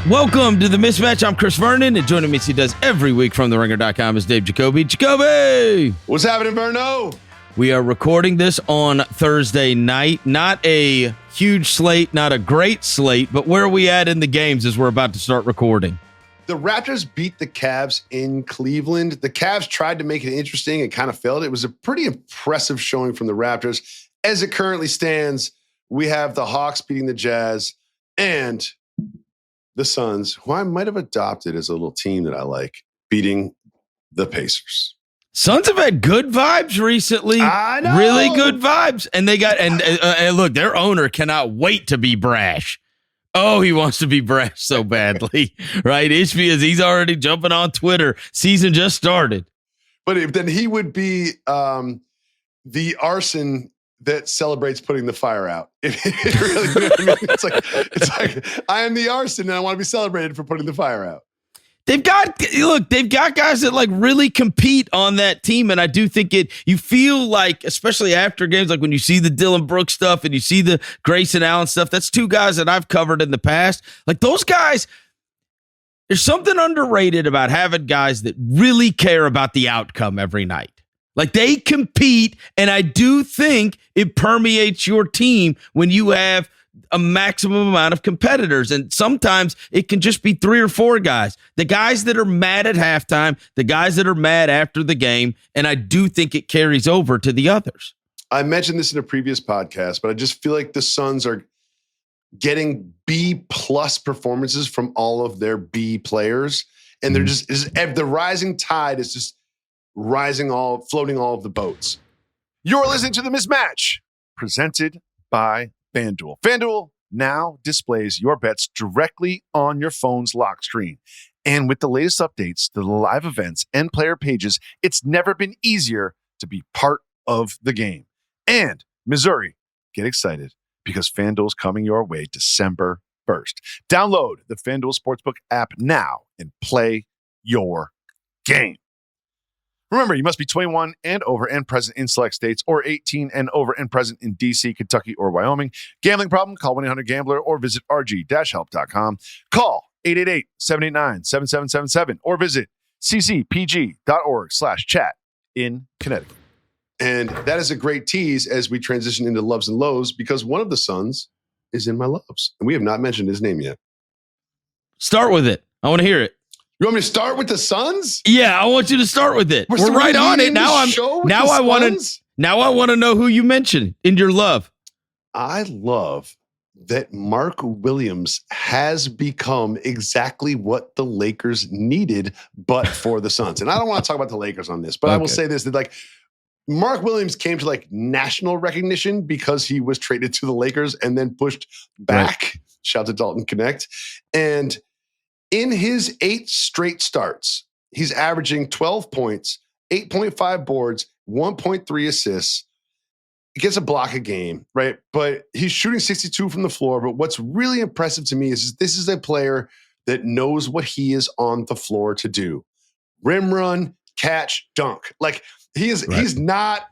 Welcome to the Mismatch. I'm Chris Vernon, and joining me as he does every week from TheRinger.com is Dave Jacoby. Jacoby! What's happening, Verno? We are recording this on Thursday night. Not a huge slate, not a great slate, but where are we at in the games as we're about to start recording? The Raptors beat the Cavs in Cleveland. The Cavs tried to make it interesting and kind of failed. It was a pretty impressive showing from the Raptors. As it currently stands, we have the Hawks beating the Jazz and the Suns, who I might have adopted as a little team that I like, beating the Pacers. Suns have had good vibes recently. I know. Really good vibes. And they got, and look, their owner cannot wait to be brash. Oh, he wants to be brash so badly, right? It's because he's already jumping on Twitter. Season just started. But then he would be the arson that celebrates putting the fire out. It's like I am the arson and I want to be celebrated for putting the fire out. They've got guys that like really compete on that team. And I do think you feel like, especially after games, like when you see the Dylan Brooks stuff and you see the Grayson Allen stuff, that's two guys that I've covered in the past. Like those guys, there's something underrated about having guys that really care about the outcome every night. Like they compete, and I do think it permeates your team when you have a maximum amount of competitors. And sometimes it can just be 3 or 4 guys. The guys that are mad at halftime, the guys that are mad after the game, and I do think it carries over to the others. I mentioned this in a previous podcast, but I just feel like the Suns are getting B+ performances from all of their B players. And they're just, the rising tide is just floating all of the boats. You're listening to The Mismatch, presented by FanDuel. FanDuel now displays your bets directly on your phone's lock screen. And with the latest updates to the live events and player pages, it's never been easier to be part of the game. And Missouri, get excited because FanDuel's coming your way December 1st. Download the FanDuel Sportsbook app now and play your game. Remember, you must be 21 and over and present in select states, or 18 and over and present in D.C., Kentucky, or Wyoming. Gambling problem? Call 1-800-GAMBLER or visit rg-help.com. Call 888-789-7777 or visit ccpg.org/chat in Connecticut. And that is a great tease as we transition into loves and lows, because one of the Suns is in my loves, and we have not mentioned his name yet. Start with it. I want to hear it. You want me to start with the Suns? Yeah, I want you to start with it. We're right on it. Now I want to know who you mentioned in your love. I love that Mark Williams has become exactly what the Lakers needed, but for the Suns. And I don't want to talk about the Lakers on this, but okay. I will say this, that like Mark Williams came to like national recognition because he was traded to the Lakers and then pushed back. Right. Shout out to Dalton Connect. And in his 8 straight starts, he's averaging 12 points, 8.5 boards, 1.3 assists. He gets a block a game, right? But he's shooting 62 from the floor. But what's really impressive to me is this is a player that knows what he is on the floor to do. Rim run, catch, dunk. Like he's not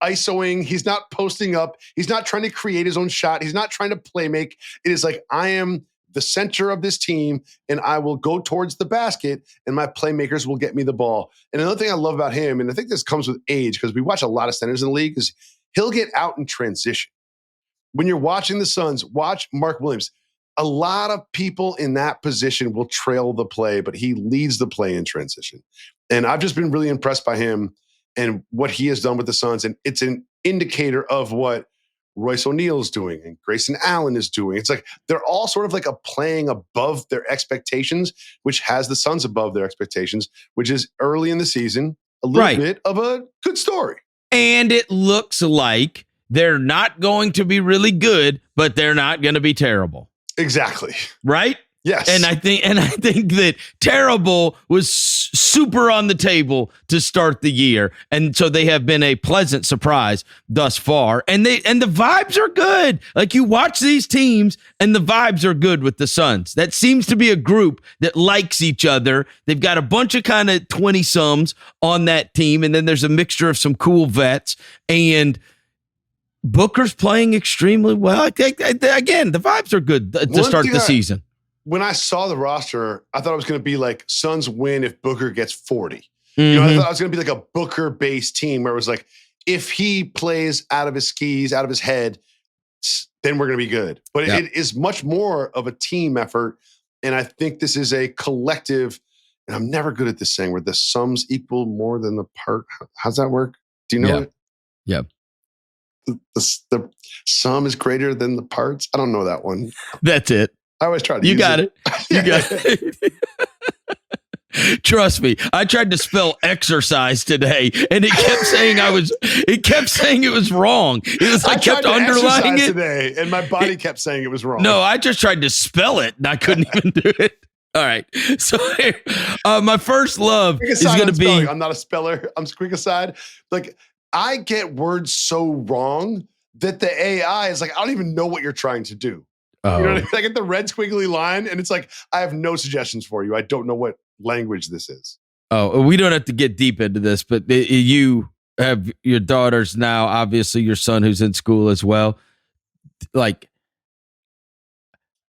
ISOing. He's not posting up. He's not trying to create his own shot. He's not trying to play make. It is like, I am the center of this team, and I will go towards the basket, and my playmakers will get me the ball. And another thing I love about him, and I think this comes with age, because we watch a lot of centers in the league, is he'll get out in transition. When you're watching the Suns, watch Mark Williams. A lot of people in that position will trail the play, but he leads the play in transition. And I've just been really impressed by him and what he has done with the Suns. And it's an indicator of what Royce O'Neal's doing and Grayson Allen is doing. It's like they're all sort of like playing above their expectations, which has the Suns above their expectations, which is early in the season, a little bit of a good story. And it looks like they're not going to be really good, but they're not going to be terrible. Exactly. Right? Yes. And I think that terrible was super on the table to start the year. And so they have been a pleasant surprise thus far. And the vibes are good. Like you watch these teams and the vibes are good with the Suns. That seems to be a group that likes each other. They've got a bunch of kind of 20-sums on that team. And then there's a mixture of some cool vets. And Booker's playing extremely well. Again, the vibes are good to start the season. when I saw the roster, I thought it was going to be like Suns win if Booker gets 40. You know, I thought it was going to be like a Booker-based team where it was like, if he plays out of his skis, out of his head, then we're going to be good. But it is much more of a team effort. And I think this is a collective, and I'm never good at this saying, where the sums equal more than the part. How's that work? Do you know it? Yeah. The sum is greater than the parts. I don't know that one. That's it. I always try to You use got it. You got it. Trust me, I tried to spell exercise today, and it kept saying it was wrong. It was, I kept underlining it today, and my body kept saying it was wrong. No, I just tried to spell it, and I couldn't even do it. All right, so my first love is going to be. I'm not a speller. I'm quick aside. Like, I get words so wrong that the AI is like, I don't even know what you're trying to do. Oh. You know what I mean? I get the red squiggly line, and it's like, I have no suggestions for you. I don't know what language this is. Oh, we don't have to get deep into this, but you have your daughters now, obviously your son who's in school as well. Like,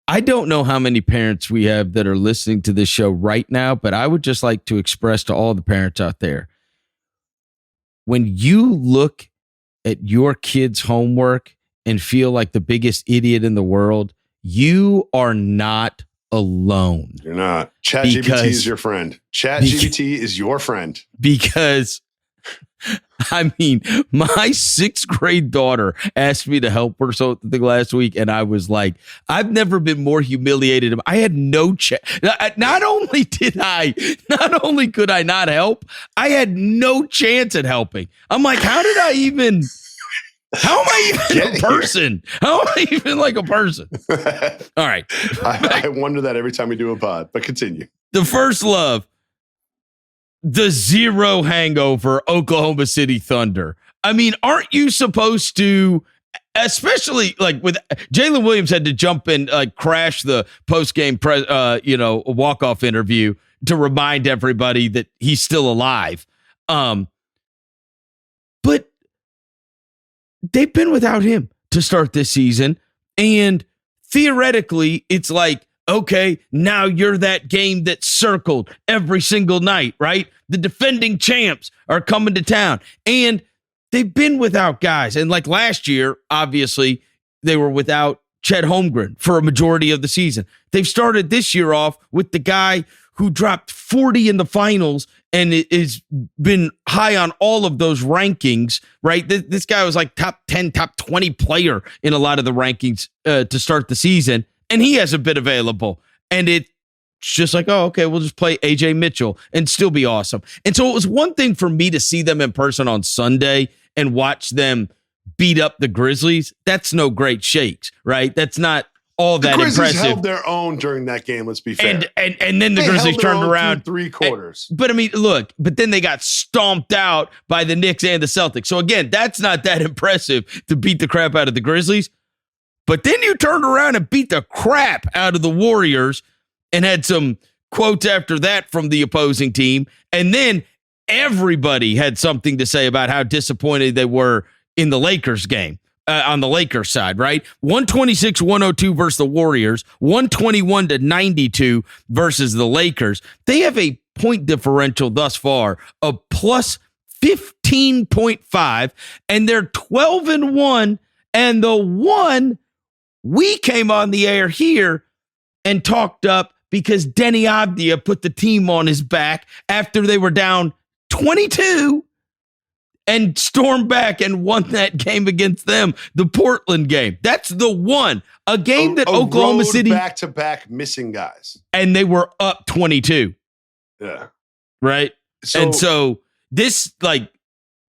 I don't know how many parents we have that are listening to this show right now, but I would just like to express to all the parents out there, when you look at your kids' homework and feel like the biggest idiot in the world, you are not alone. You're not. ChatGPT is your friend. ChatGPT is your friend. Because, I mean, my 6th grade daughter asked me to help her something last week, and I was like, I've never been more humiliated. I had no chance. Not only could I not help, I had no chance at helping. I'm like, how am I even a person? How am I even like a person? All right. I wonder that every time we do a pod, but continue. The first love, the 0 hangover Oklahoma City Thunder. I mean, aren't you supposed to, especially like with Jalen Williams had to jump and crash the post-game walk-off interview to remind everybody that he's still alive. But they've been without him to start this season. And theoretically, it's like, okay, now you're that game that's circled every single night, right? The defending champs are coming to town. And they've been without guys. And like last year, obviously, they were without Chet Holmgren for a majority of the season. They've started this year off with the guy who dropped 40 in the finals and it has been high on all of those rankings, right? This guy was like top 10, top 20 player in a lot of the rankings to start the season, and he hasn't been available. And it's just like, oh, okay, we'll just play AJ Mitchell and still be awesome. And so it was one thing for me to see them in person on Sunday and watch them beat up the Grizzlies. That's no great shakes, right? That's not all that impressive. The Grizzlies held their own during that game, let's be fair. And then the Grizzlies turned around 3 quarters. But I mean, look, but then they got stomped out by the Knicks and the Celtics. So again, that's not that impressive to beat the crap out of the Grizzlies. But then you turned around and beat the crap out of the Warriors and had some quotes after that from the opposing team. And then everybody had something to say about how disappointed they were in the Lakers game. On the Lakers side, right? 126-102 versus the Warriors, 121-92 versus the Lakers. They have a point differential thus far of plus 15.5, and they're 12-1. And the one we came on the air here and talked up because Denny Avdia put the team on his back after they were down 22 and stormed back and won that game against them, the Portland game. That's the one. A game that Oklahoma City... back-to-back missing guys. And they were up 22. Yeah. Right? So this, like,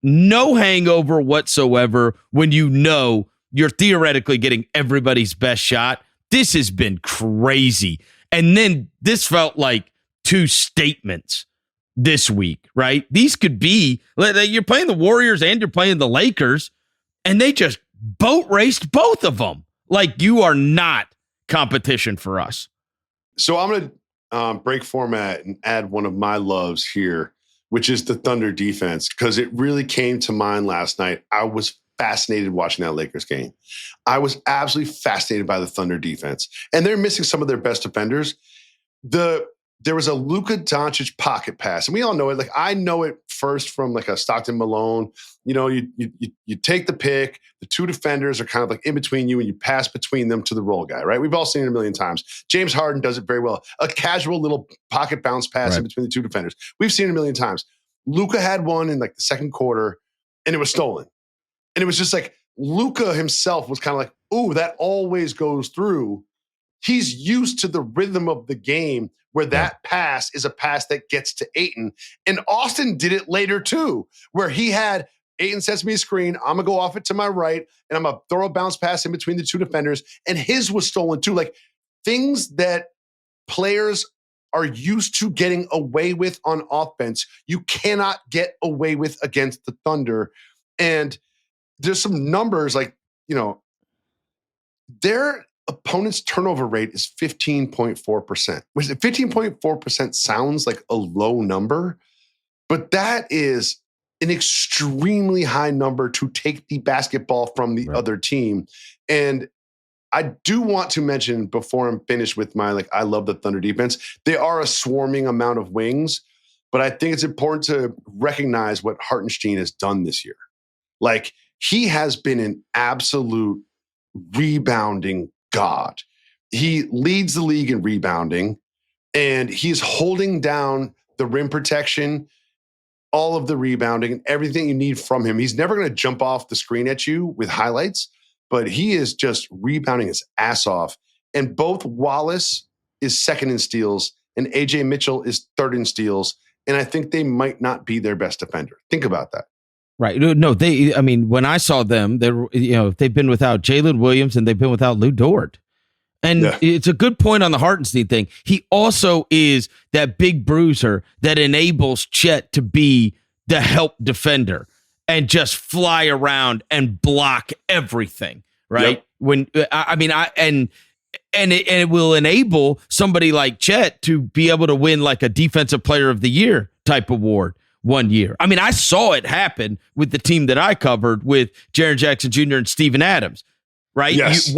no hangover whatsoever when you know you're theoretically getting everybody's best shot. This has been crazy. And then this felt like 2 statements this week, right? These could be, you're playing the Warriors and you're playing the Lakers, and they just boat raced both of them. Like, you are not competition for us. So I'm going to break format and add one of my loves here, which is the Thunder defense, because it really came to mind last night. I was fascinated watching that Lakers game. I was absolutely fascinated by the Thunder defense. And they're missing some of their best defenders. There was a Luka Doncic pocket pass, and we all know it. Like, I know it first from like a Stockton Malone. You know, you take the pick, the two defenders are kind of like in between you, and you pass between them to the roll guy, right? We've all seen it a million times. James Harden does it very well. A casual little pocket bounce pass in between the two defenders. We've seen it a million times. Luka had one in like the second quarter, and it was stolen. And it was just like Luka himself was kind of like, ooh, that always goes through. He's used to the rhythm of the game where that pass is a pass that gets to Ayton. And Austin did it later too, where he had Ayton sets me a screen, I'm going to go off it to my right, and I'm going to throw a bounce pass in between the two defenders, and his was stolen too. Like, things that players are used to getting away with on offense, you cannot get away with against the Thunder. And there's some numbers like, you know, their opponent's turnover rate is 15.4%. Which 15.4% sounds like a low number, but that is an extremely high number to take the basketball from the other team. And I do want to mention before I'm finished with my, like, I love the Thunder defense, they are a swarming amount of wings, but I think it's important to recognize what Hartenstein has done this year. Like, he has been an absolute rebounding god. He leads the league in rebounding, and he's holding down the rim protection, all of the rebounding, and everything you need from him. He's never going to jump off the screen at you with highlights, but he is just rebounding his ass off. And both Wallace is second in steals, and AJ Mitchell is third in steals. And I think they might not be their best defender. Think about that. Right. No, when I saw them, they've been without Jalen Williams and they've been without Lou Dort. And it's a good point on the Hartenstein thing. He also is that big bruiser that enables Chet to be the help defender and just fly around and block everything. Right. Yep. It will enable somebody like Chet to be able to win like a defensive player of the year type award one year. I mean, I saw it happen with the team that I covered with Jaren Jackson Jr. and Steven Adams. Right. Yes.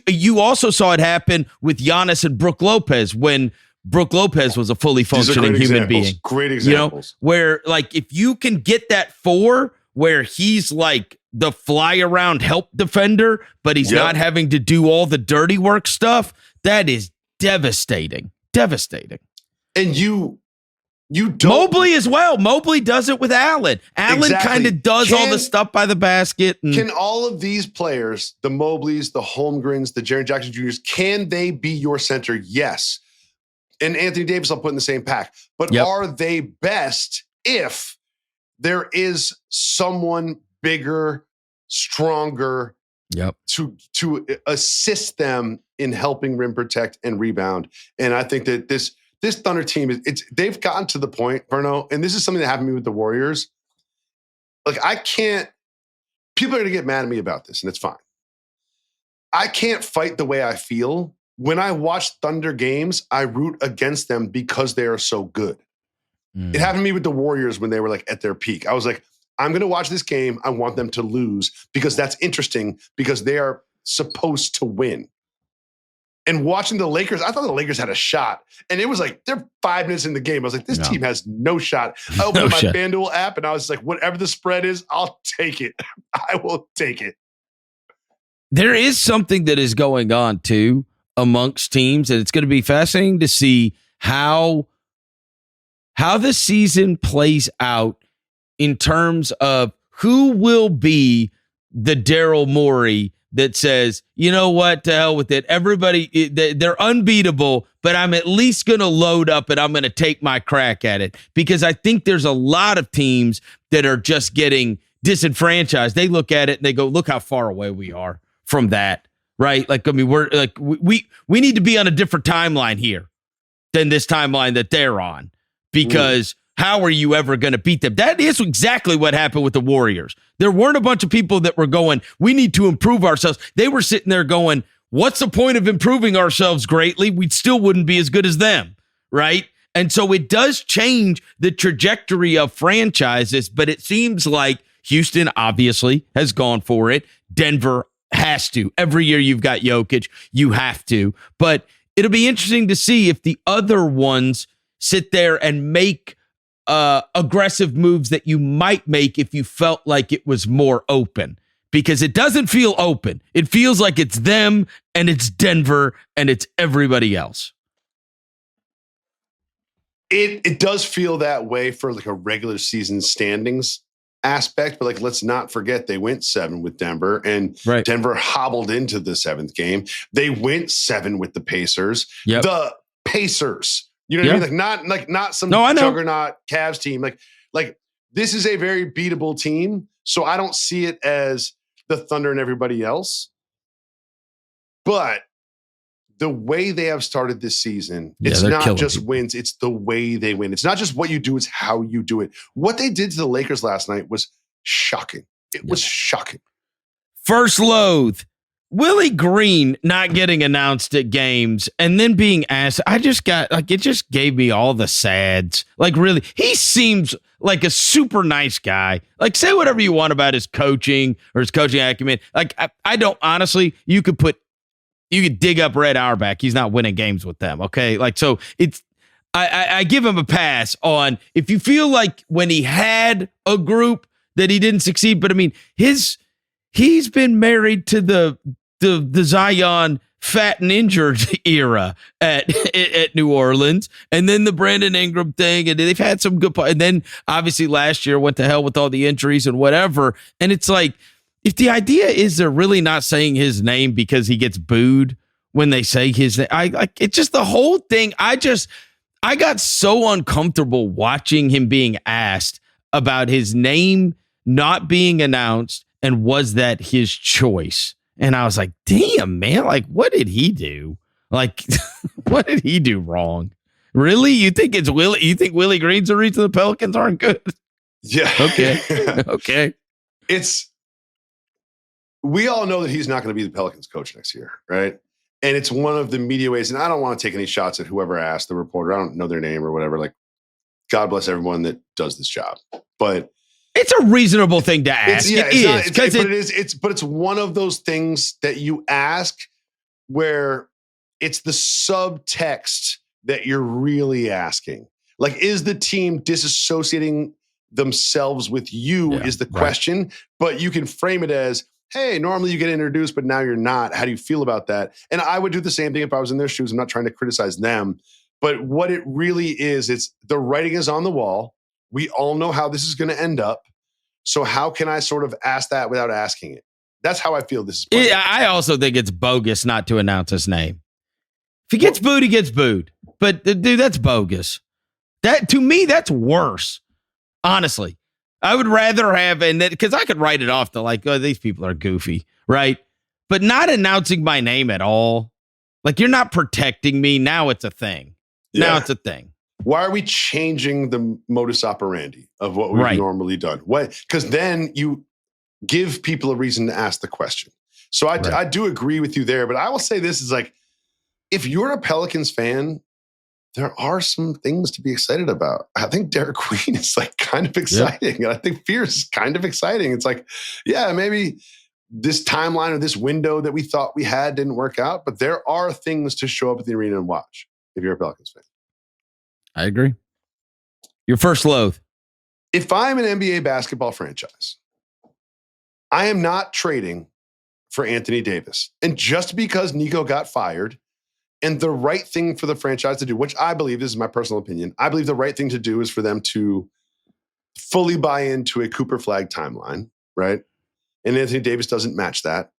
You also saw it happen with Giannis and Brook Lopez when Brook Lopez was a fully functioning human being. Great examples. You know, where like if you can get that four where he's like the fly around help defender, but he's not having to do all the dirty work stuff, that is devastating. Devastating. And you don't. Mobley as well. Mobley does it with Allen. Allen kind of does all the stuff by the basket. Can all of these players, the Mobleys, the Holmgrens, the Jaren Jackson Jr.'s, can they be your center? Yes. And Anthony Davis I'll put in the same pack. But are they best if there is someone bigger, stronger to assist them in helping rim protect and rebound? And I think that this Thunder team, they've gotten to the point, Verno, and this is something that happened to me with the Warriors. Like, people are going to get mad at me about this, and it's fine. I can't fight the way I feel. When I watch Thunder games, I root against them because they are so good. It happened to me with the Warriors when they were like at their peak. I was like, I'm going to watch this game. I want them to lose because that's interesting because they are supposed to win. And watching the Lakers, I thought the Lakers had a shot. And it was like, they're 5 minutes in the game. I was like, this team has no shot. I opened up my FanDuel app and I was like, whatever the spread is, I'll take it. I will take it. There is something that is going on, too, amongst teams. And it's going to be fascinating to see how the season plays out in terms of who will be the Daryl Morey that says, you know what, to hell with it. Everybody, they're unbeatable, but I'm at least going to load up and I'm going to take my crack at it. Because I think there's a lot of teams that are just getting disenfranchised. They look at it and they go, look how far away we are from that, right? Like, I mean, we're like, we need to be on a different timeline here than this timeline that they're on. Because how are you ever going to beat them? That is exactly what happened with the Warriors. There weren't a bunch of people that were going, we need to improve ourselves. They were sitting there going, what's the point of improving ourselves greatly? We still wouldn't be as good as them, right? And so it does change the trajectory of franchises, but it seems like Houston obviously has gone for it. Denver has to. Every year you've got Jokic, you have to. But it'll be interesting to see if the other ones sit there and make aggressive moves that you might make if you felt like it was more open. Because it doesn't feel open. It feels like it's them and it's Denver and it's everybody else. It does feel that way for like a regular season standings aspect, but like let's not forget they went 7 with Denver, and Denver hobbled into the 7th game. They went 7 with the Pacers. Yep. The Pacers, you know what I mean? Not some juggernaut Cavs team. Like this is a very beatable team. So I don't see it as the Thunder and everybody else. But the way they have started this season, it's not just wins, it's the way they win. It's not just what you do, it's how you do it. What they did to the Lakers last night was shocking. It was shocking. First loathe, Willie Green not getting announced at games and then being asked. I just got like, it just gave me all the sads. Like, really, he seems like a super nice guy. Like, say whatever you want about his coaching or his coaching acumen. Like, I don't, honestly, you could dig up Red Auerbach. He's not winning games with them. Okay. Like, so it's, I give him a pass on if you feel like when he had a group that he didn't succeed, but I mean, he's been married to the Zion fat and injured era at New Orleans, and then the Brandon Ingram thing, and they've had some good, and then obviously last year went to hell with all the injuries and whatever. And it's like, if the idea is they're really not saying his name because he gets booed when they say his name, it's just the whole thing. I got so uncomfortable watching him being asked about his name not being announced and was that his choice. And I was like, damn, man, like, what did he do? Like, what did he do wrong? Really? You think it's Willie? You think Willie Green's the reason the Pelicans aren't good? Yeah. Okay. Okay. We all know that he's not going to be the Pelicans coach next year, right? And it's one of the media ways, and I don't want to take any shots at whoever asked the reporter. I don't know their name or whatever. Like, God bless everyone that does this job. But it's a reasonable thing to ask. But it's one of those things that you ask where it's the subtext that you're really asking. Like, is the team disassociating themselves with you is the question, but you can frame it as, hey, normally you get introduced, but now you're not. How do you feel about that? And I would do the same thing if I was in their shoes. I'm not trying to criticize them, but what it really is, it's the writing is on the wall. We all know how this is going to end up. So how can I sort of ask that without asking it? That's how I feel this is playing. Yeah, I also think it's bogus not to announce his name. If he gets booed, he gets booed. But dude, that's bogus. That, to me, that's worse. Honestly, I would rather have, and because I could write it off to like, oh, these people are goofy, right? But not announcing my name at all. Like, you're not protecting me. Now it's a thing. Yeah. Now it's a thing. Why are we changing the modus operandi of what we've normally done? What? Because then you give people a reason to ask the question. So I do agree with you there, but I will say this is like, if you're a Pelicans fan, there are some things to be excited about. I think Derek Queen is like kind of exciting. And I think Fierce is kind of exciting. It's like, yeah, maybe this timeline or this window that we thought we had didn't work out, but there are things to show up at the arena and watch if you're a Pelicans fan. I agree. Your first loathe. If I'm an NBA basketball franchise, I am not trading for Anthony Davis. And just because Nico got fired, and the right thing for the franchise to do, which I believe, this is my personal opinion, I believe the right thing to do is for them to fully buy into a Cooper Flag timeline, right? And Anthony Davis doesn't match that.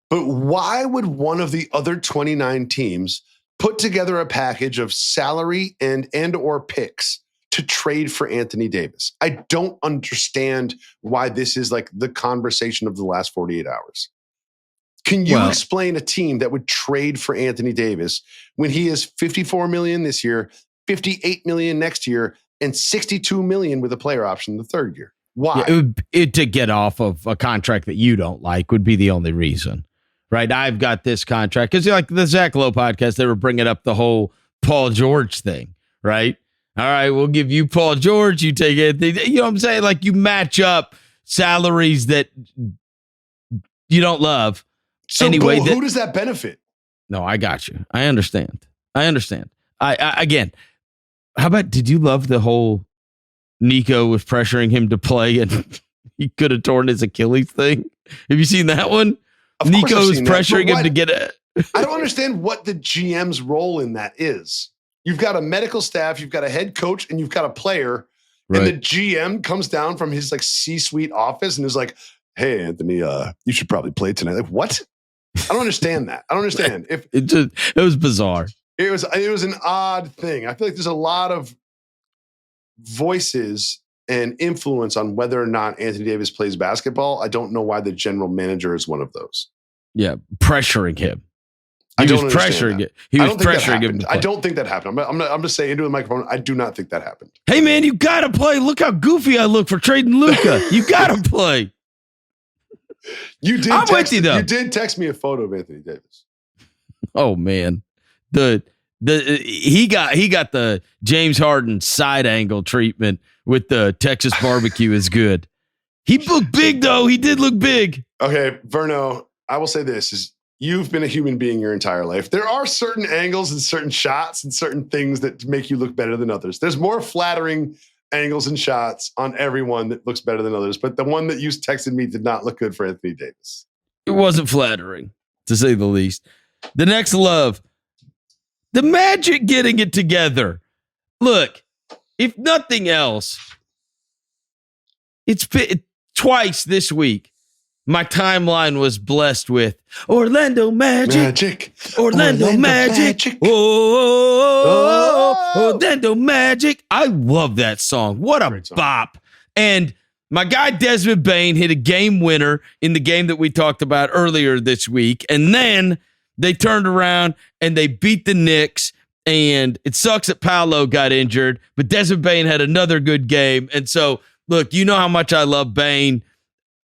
But why would one of the other 29 teams put together a package of salary and or picks to trade for Anthony Davis? I don't understand why this is like the conversation of the last 48 hours. Can you explain a team that would trade for Anthony Davis when he is $54 million this year, $58 million next year, and $62 million with a player option the third year? Why? Yeah, it to get off of a contract that you don't like would be the only reason, right? I've got this contract because like the Zach Lowe podcast, they were bringing up the whole Paul George thing, right? All right, we'll give you Paul George, you take it. You know what I'm saying? Like, you match up salaries that you don't love. So anyway, who does that benefit? No, I got you. I understand. I again, how about, did you love the whole Nico was pressuring him to play and he could have torn his Achilles thing? Have you seen that one? Nico was pressuring him to get it. I don't understand what the GM's role in that is. You've got a medical staff, you've got a head coach, and you've got a player. Right. And the GM comes down from his like C-suite office and is like, "Hey, Anthony, you should probably play tonight." Like, what? I don't understand that. I don't understand. It was bizarre. It was an odd thing. I feel like there's a lot of voices and influence on whether or not Anthony Davis plays basketball. I don't know why the general manager is one of those. Yeah, pressuring him. He was pressuring it. He was pressuring him. I don't think that happened. I'm just saying into the microphone. I do not think that happened. Hey man, you gotta play. Look how goofy I look for trading Luka. You gotta play. You did. I'm with you though. You did text me a photo of Anthony Davis. Oh man, he got the James Harden side angle treatment with the Texas barbecue is good. He looked big though. He did look big. Okay, Verno, I will say this is you've been a human being your entire life. There are certain angles and certain shots and certain things that make you look better than others. There's more flattering angles and shots on everyone that looks better than others. But the one that you texted me did not look good for Anthony Davis. It wasn't flattering, to say the least. The next love, the Magic getting it together. Look, if nothing else, it's been twice this week. My timeline was blessed with Orlando Magic. Orlando Magic. Oh, Orlando Magic. I love that song. What a bop. And my guy Desmond Bane hit a game winner in the game that we talked about earlier this week. And then they turned around and they beat the Knicks. And it sucks that Paolo got injured, but Desmond Bane had another good game. And so, look, you know how much I love Bane.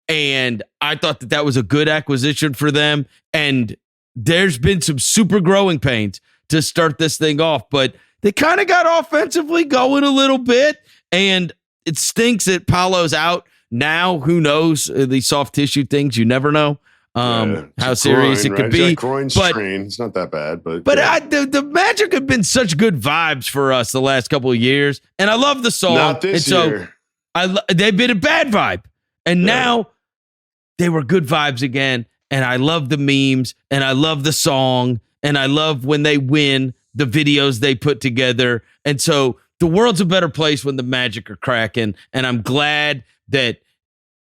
And I thought that was a good acquisition for them. And there's been some super growing pains to start this thing off. But they kind of got offensively going a little bit. And it stinks that Paolo's out now. Who knows? These soft tissue things, you never know how serious it could be. Groin strain. It's not that bad. But the Magic have been such good vibes for us the last couple of years. And I love the song. Not this year. They've been a bad vibe. And now they were good vibes again, and I love the memes, and I love the song, and I love when they win, the videos they put together. And so the world's a better place when the Magic are cracking, and I'm glad that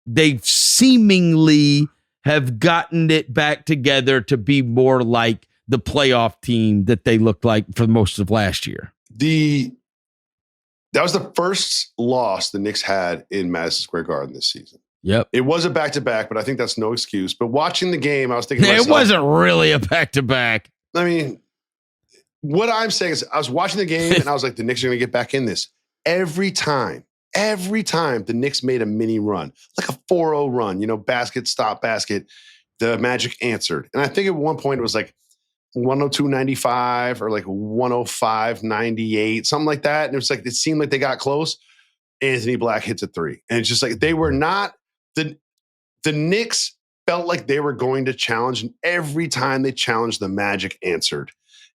they seemingly have gotten it back together to be more like the playoff team that they looked like for most of last year. That was the first loss the Knicks had in Madison Square Garden this season. Yep. It was a back-to-back, but I think that's no excuse. But watching the game, I was thinking it wasn't really a back-to-back. I mean, what I'm saying is I was watching the game and I was like, the Knicks are going to get back in this. Every time the Knicks made a mini run, like a 4-0 run, basket, stop, basket, the Magic answered. And I think at one point it was like 102-95 or like 105-98, something like that. And it was like, it seemed like they got close. Anthony Black hits a three. And it's just like they were not the Knicks felt like they were going to challenge, and every time they challenged, the Magic answered.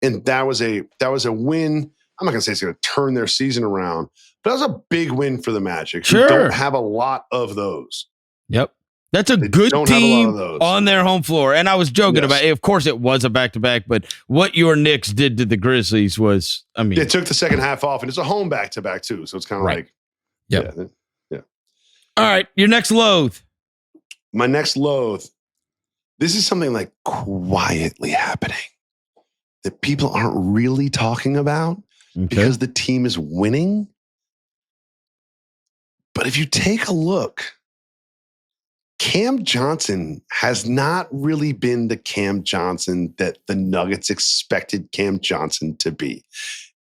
And that was a win. I'm not gonna say it's gonna turn their season around, but that was a big win for the Magic. Sure. Who don't have a lot of those. Yep. That's a good team on their home floor. And I was joking about it. Of course, it was a back-to-back, but what your Knicks did to the Grizzlies was, I mean. They took the second half off, and it's a home back-to-back, too. So it's kind of like. Yep. Yeah. All right. Your next loathe. My next loathe. This is something like quietly happening that people aren't really talking about because the team is winning. But if you take a look, Cam Johnson has not really been the Cam Johnson that the Nuggets expected Cam Johnson to be.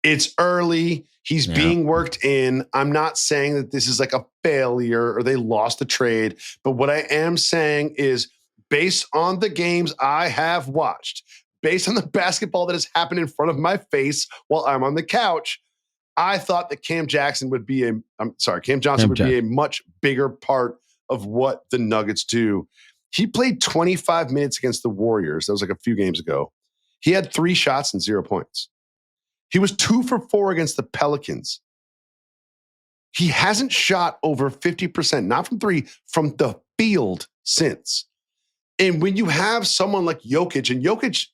It's early. He's being worked in. I'm not saying that this is like a failure or they lost a trade, but what I am saying is based on the games I have watched, based on the basketball that has happened in front of my face while I'm on the couch, I thought that Cam Johnson would be a much bigger part of what the Nuggets do. He played 25 minutes against the Warriors. That was like a few games ago. He had 3 shots and 0 points. He was 2 for 4 against the Pelicans. He hasn't shot over 50%, not from 3, from the field since. And when you have someone like Jokic, and Jokic,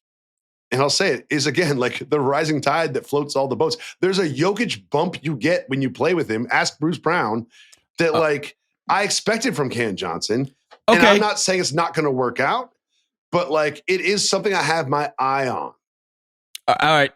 and I'll say it, is again like the rising tide that floats all the boats. There's a Jokic bump you get when you play with him. Ask Bruce Brown that like I expected from Cam Johnson. Okay. And I'm not saying it's not going to work out, but like it is something I have my eye on. All right.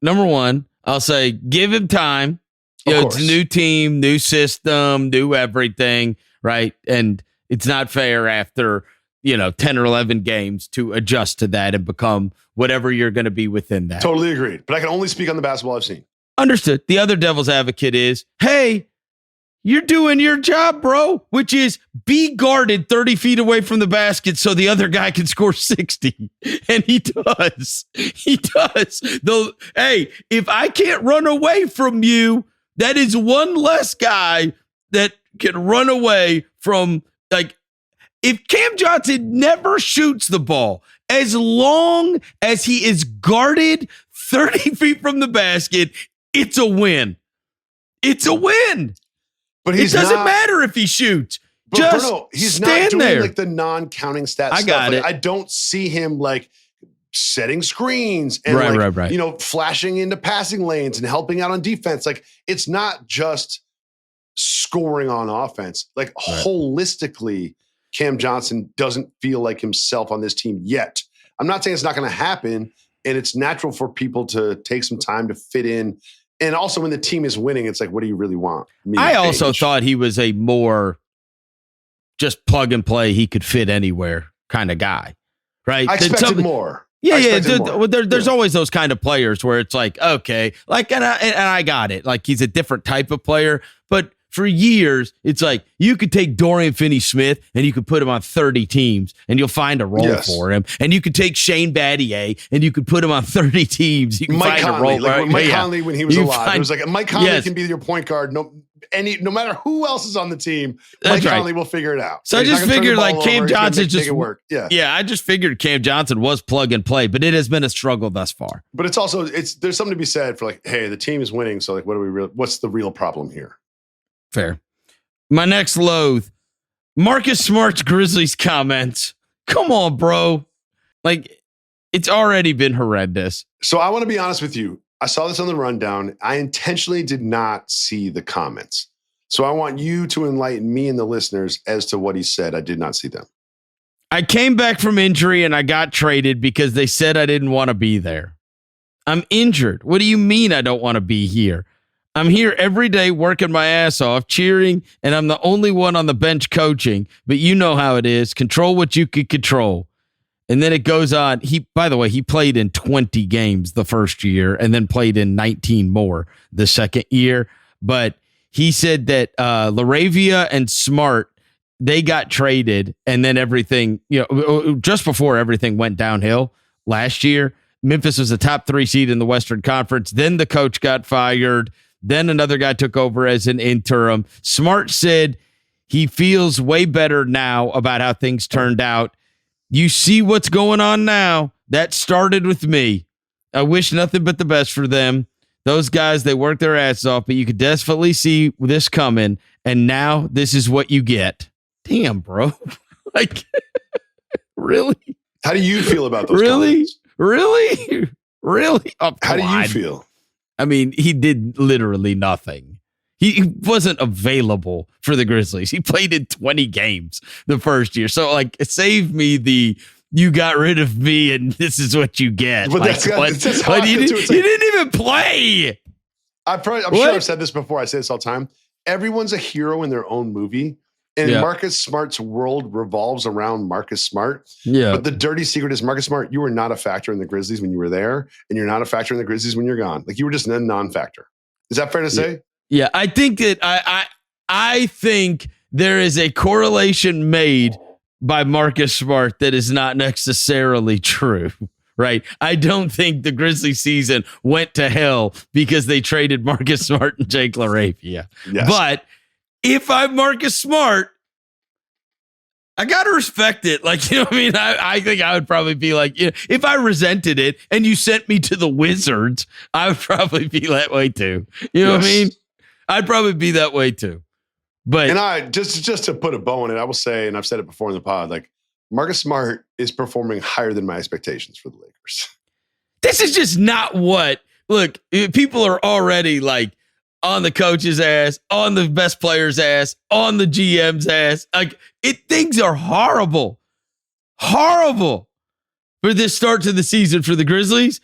Number one, I'll say give him time. It's a new team, new system, new everything, right? And it's not fair after, 10 or 11 games to adjust to that and become whatever you're going to be within that. Totally agreed. But I can only speak on the basketball I've seen. Understood. The other devil's advocate is, hey, you're doing your job, bro, which is be guarded 30 feet away from the basket so the other guy can score 60. And he does. He does. Though, hey, if I can't run away from you, that is one less guy that can run away from, like, if Cam Johnson never shoots the ball, as long as he is guarded 30 feet from the basket, it's a win. It's a win. But it doesn't matter if he shoots. Just Verno, he's stand not doing there. Like the non-counting stats. I got it. I don't see him like setting screens and right. Flashing into passing lanes and helping out on defense. Like it's not just scoring on offense. Like holistically, Cam Johnson doesn't feel like himself on this team yet. I'm not saying it's not going to happen, and it's natural for people to take some time to fit in. And also when the team is winning, it's like, what do you really want? I also thought he was a more just plug and play, he could fit anywhere kind of guy, right? I expected more. Yeah. There's always those kind of players where it's like, okay, like, and I got it. Like he's a different type of player, but for years, it's like you could take Dorian Finney-Smith and you could put him on 30 teams and you'll find a role for him. And you could take Shane Battier and you could put him on 30 teams. You can Mike find Conley, a role. Mike Conley, when he was alive, it was like Mike Conley can be your point guard. No matter who else is on the team, Mike Conley will figure it out. So I just figured like Cam Johnson just make it work. Yeah, I just figured Cam Johnson was plug and play, but it has been a struggle thus far. But it's also there's something to be said for like, hey, the team is winning, so like, what's the real problem here? Fair. My next loathe, Marcus Smart's Grizzlies comments. Come on, bro. Like, it's already been horrendous. So I want to be honest with you. I saw this on the rundown. I intentionally did not see the comments. So I want you to enlighten me and the listeners as to what he said. I did not see them. I came back from injury and I got traded because they said I didn't want to be there. I'm injured. What do you mean I don't want to be here? I'm here every day working my ass off, cheering, and I'm the only one on the bench coaching. But you know how it is. Control what you can control. And then it goes on. By the way, he played in 20 games the first year and then played in 19 more the second year. But he said that LaRavia and Smart, they got traded, and then everything, just before everything went downhill last year, Memphis was the top 3 seed in the Western Conference. Then the coach got fired. Then another guy took over as an interim. Smart said he feels way better now about how things turned out. You see what's going on now. That started with me. I wish nothing but the best for them. Those guys, they work their asses off, but you could definitely see this coming. And now this is what you get. Damn, bro. Like, really? How do you feel about those comments? Really? Oh, how do you feel? I mean, he did literally nothing. He wasn't available for the Grizzlies. He played in 20 games the first year. So, like, save me you got rid of me and this is what you get. But like, he didn't even play. I'm sure I've said this before. I say this all the time. Everyone's a hero in their own movie. And Marcus Smart's world revolves around Marcus Smart. Yeah. But the dirty secret is Marcus Smart, you were not a factor in the Grizzlies when you were there, and you're not a factor in the Grizzlies when you're gone. Like you were just a non-factor. Is that fair to say? Yeah. I think that I think there is a correlation made by Marcus Smart that is not necessarily true. Right. I don't think the Grizzlies season went to hell because they traded Marcus Smart and Jake LaRavia. Yes. But if I'm Marcus Smart, I gotta respect it. Like, you know what I mean? I think I would probably be like, you know, if I resented it and you sent me to the Wizards, I would probably be that way too. You know what I mean? I'd probably be that way too. But and I just to put a bow on it, I will say, and I've said it before in the pod, like Marcus Smart is performing higher than my expectations for the Lakers. This is just not what. Look, people are already like on the coach's ass, on the best player's ass, on the GM's ass. Like things are horrible for this start to the season for the Grizzlies.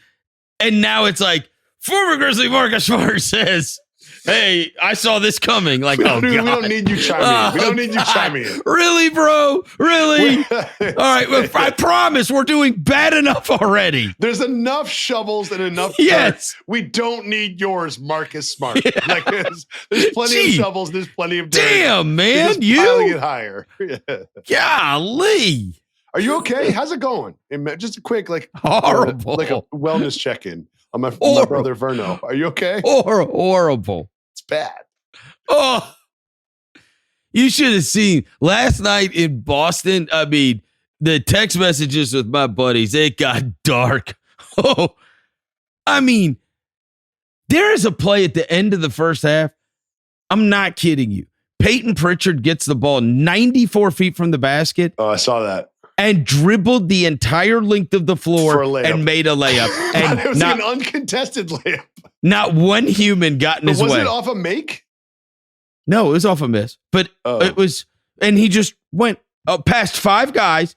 And now it's like former Grizzly Marcus Smart says, hey, I saw this coming. Like, God. We don't need you chiming in. We don't need you chiming in. Really, bro? Really? All right. Well, I promise we're doing bad enough already. There's enough shovels and enough yes. dirt. We don't need yours, Marcus Smart. Yeah. Like there's plenty of shovels. There's plenty of dirt. Damn, man. Piling it higher. Golly. Are you okay? How's it going? Just a quick, like, horrible. Like a wellness check-in. On my brother Verno. Are you okay? Horrible. It's bad. Oh, you should have seen last night in Boston. I mean, the text messages with my buddies, it got dark. Oh, I mean, there is a play at the end of the first half. I'm not kidding you. Peyton Pritchard gets the ball 94 feet from the basket. Oh, I saw that. And dribbled the entire length of the floor and made a layup. And it was like an uncontested layup. Not one human got in his way. Was it off a make? No, it was off a miss. But it was, and he just went past five guys,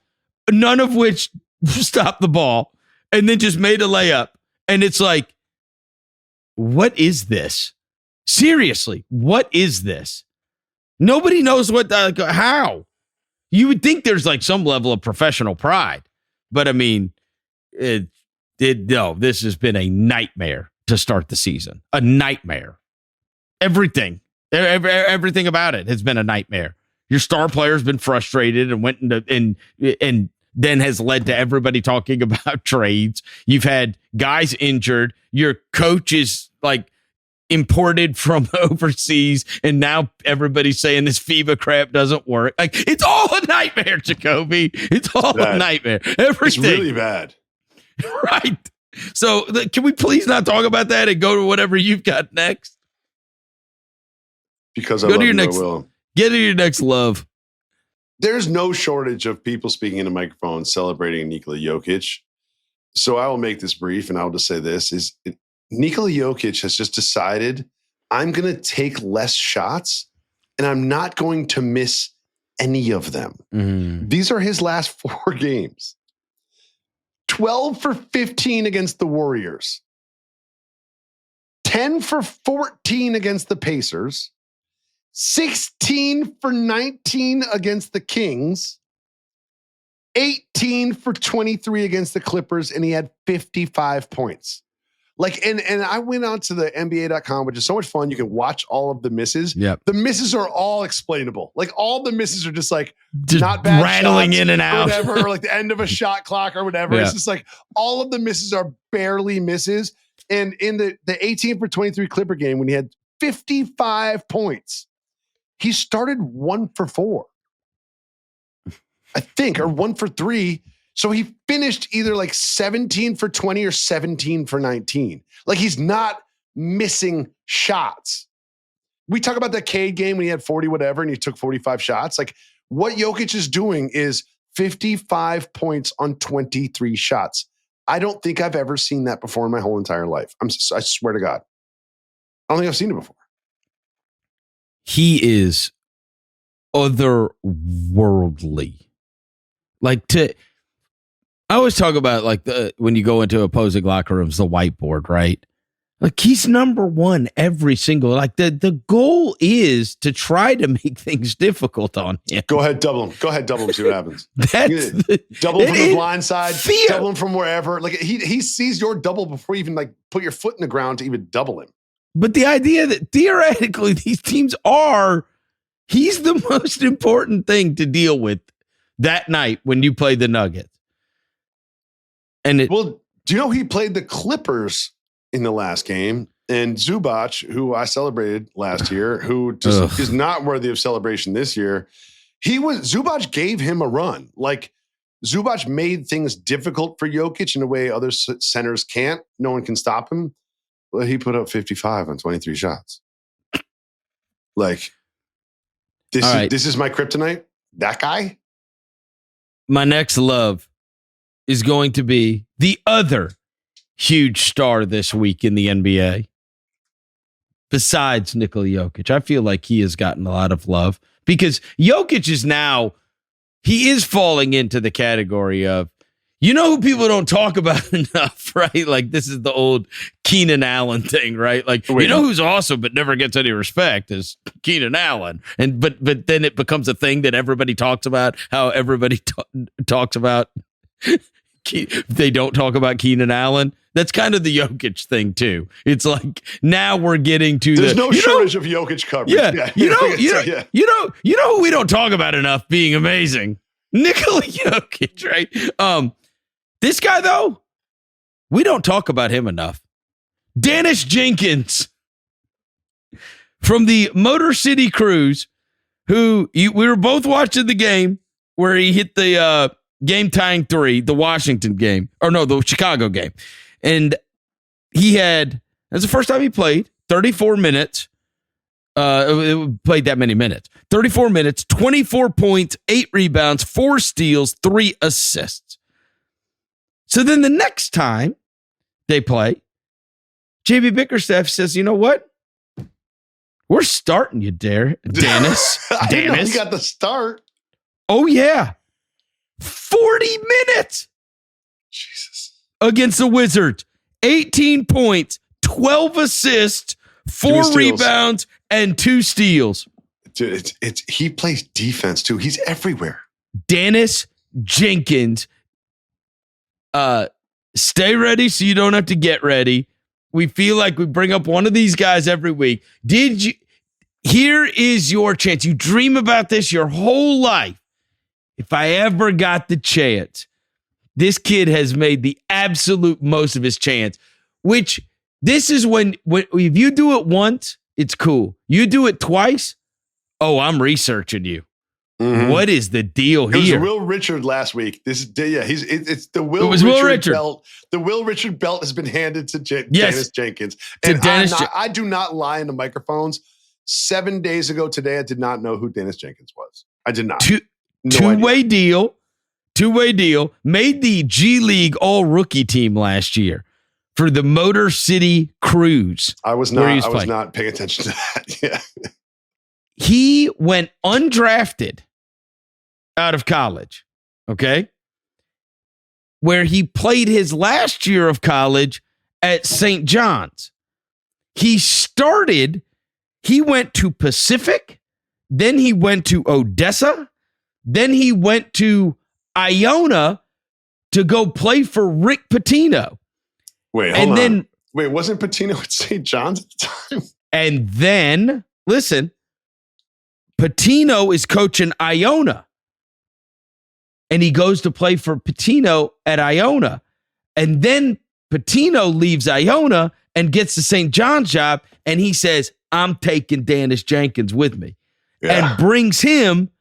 none of which stopped the ball, and then just made a layup. And it's like, what is this? Seriously, what is this? Nobody knows how. You would think there's like some level of professional pride, but I mean, no, this has been a nightmare to start the season. A nightmare. Everything about it has been a nightmare. Your star player has been frustrated and went into and then has led to everybody talking about trades. You've had guys injured. Your coach is like imported from overseas, and now everybody's saying this FIBA crap doesn't work. Like, it's all a nightmare, Jacoby. It's all a nightmare. Everything. It's really bad. Right. So can we please not talk about that and go to whatever you've got next? Because I love you, I will. Get to your next love. There's no shortage of people speaking into microphones celebrating Nikola Jokic. So I will make this brief, and I'll just say this is Nikola Jokic has just decided I'm going to take less shots and I'm not going to miss any of them. Mm-hmm. These are his last 4 games. 12 for 15 against the Warriors. 10 for 14 against the Pacers. 16 for 19 against the Kings. 18 for 23 against the Clippers, and he had 55 points. Like, and I went on to the NBA.com, which is so much fun. You can watch all of the misses. Yep. The misses are all explainable. Like, all the misses are just like not bad rattling shots in and out. Or whatever, or like the end of a shot clock or whatever. Yeah. It's just like all of the misses are barely misses. And in the 18 for 23 Clipper game, when he had 55 points, he started 1 for 4. I think, or 1 for 3. So he finished either like 17 for 20 or 17 for 19. Like, he's not missing shots. We talk about that Cade game when he had 40 whatever and he took 45 shots. Like, what Jokic is doing is 55 points on 23 shots. I don't think I've ever seen that before in my whole entire life. I swear to God. I don't think I've seen it before. He is otherworldly. I always talk about like when you go into opposing locker rooms, the whiteboard, right? Like, he's number one every single, like the goal is to try to make things difficult on him. Go ahead, double him. See what happens. Double him from the blind side, double him from wherever. Like, he sees your double before you even like put your foot in the ground to even double him. But the idea that theoretically these teams he's the most important thing to deal with that night when you play the Nuggets. Well, do you know he played the Clippers in the last game? And Zubac, who I celebrated last year, who just is not worthy of celebration this year, Zubac gave him a run. Like Zubac made things difficult for Jokic in a way other centers can't. No one can stop him. Well, he put up 55 on 23 shots. Like this is my kryptonite. That guy. My next love is going to be the other huge star this week in the NBA. Besides Nikola Jokic, I feel like he has gotten a lot of love because Jokic he is falling into the category of, who people don't talk about enough, right? Like this is the old Keenan Allen thing, right? Like, who's awesome but never gets any respect is Keenan Allen. And but then it becomes a thing that everybody talks about, how everybody talks about. They don't talk about Keenan Allen. That's kind of the Jokic thing too. It's like now we're getting to there's no shortage of Jokic coverage. Yeah, you know who we don't talk about enough being amazing, Nikola Jokic, right? This guy though, we don't talk about him enough. Dennis Jenkins from the Motor City Cruise, we were both watching the game where he hit the game tying three, the Washington game, the Chicago game. And that's the first time he played 34 minutes. Played that many minutes, 34 minutes, 24 points, 8 rebounds, 4 steals, 3 assists. So then the next time they play, JB Bickerstaff says, you know what? We're starting you, Dennis. Dennis. You got the start. Oh, yeah. 40 minutes. Jesus. Against the Wizards. 18 points, 12 assists, 4 rebounds, and 2 steals. Dude, he plays defense, too. He's everywhere. Dennis Jenkins. Stay ready so you don't have to get ready. We feel like we bring up one of these guys every week. Here is your chance. You dream about this your whole life. If I ever got the chance, this kid has made the absolute most of his chance, which this is when if you do it once, it's cool. You do it twice, I'm researching you. Mm-hmm. What is the deal here? It was Will Richard last week. It's the Will Richard belt. The Will Richard belt has been handed to Dennis Jenkins. And I do not lie into microphones. 7 days ago today, I did not know who Dennis Jenkins was. I did not. Two-way deal. Made the G League All-Rookie team last year for the Motor City Cruise. I was not paying attention to that. Yeah. He went undrafted out of college, okay? Where he played his last year of college at St. John's. He went to Pacific, then he went to Odessa, then he went to Iona to go play for Rick Pitino. Wait, hold on. Wait, wasn't Pitino at St. John's at the time? And then, listen, Pitino is coaching Iona. And he goes to play for Pitino at Iona. And then Pitino leaves Iona and gets the St. John's job. And he says, I'm taking Dennis Jenkins with me. Yeah. And brings him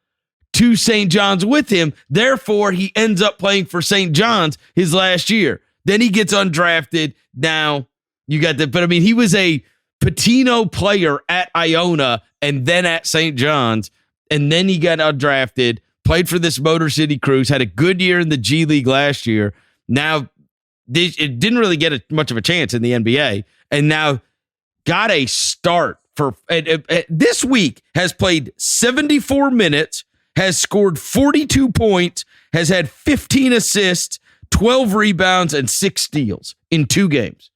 to St. John's with him. Therefore, he ends up playing for St. John's his last year. Then he gets undrafted. Now, you got that. But, I mean, he was a Pitino player at Iona and then at St. John's. And then he got undrafted, played for this Motor City Cruise, had a good year in the G League last year. Now, it didn't really get much of a chance in the NBA. And now got a start for this week, has played 74 minutes, has scored 42 points, has had 15 assists, 12 rebounds, and 6 steals in 2 games.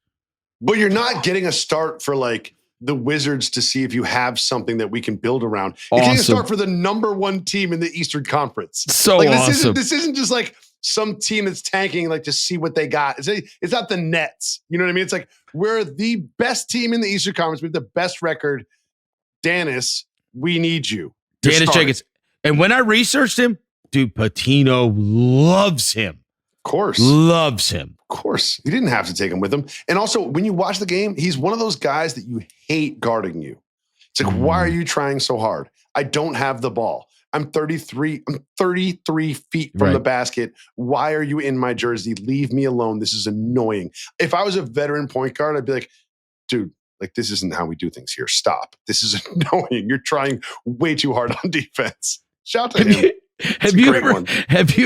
But you're not getting a start for like the Wizards to see if you have something that we can build around. You're getting a start for the number 1 team in the Eastern Conference. So like, awesome. This isn't just like some team that's tanking, like to see what they got. It's not the Nets. You know what I mean? It's like we're the best team in the Eastern Conference. We have the best record. Dennis, we need you. Dennis Jenkins. And when I researched him, dude, Pitino loves him. Of course. Loves him. Of course. He didn't have to take him with him. And also, when you watch the game, he's one of those guys that you hate guarding you. It's like, why are you trying so hard? I don't have the ball. I'm 33 feet from the basket. Why are you in my jersey? Leave me alone. This is annoying. If I was a veteran point guard, I'd be like, dude, like, this isn't how we do things here. Stop. This is annoying. You're trying way too hard on defense. Shout to him. Have you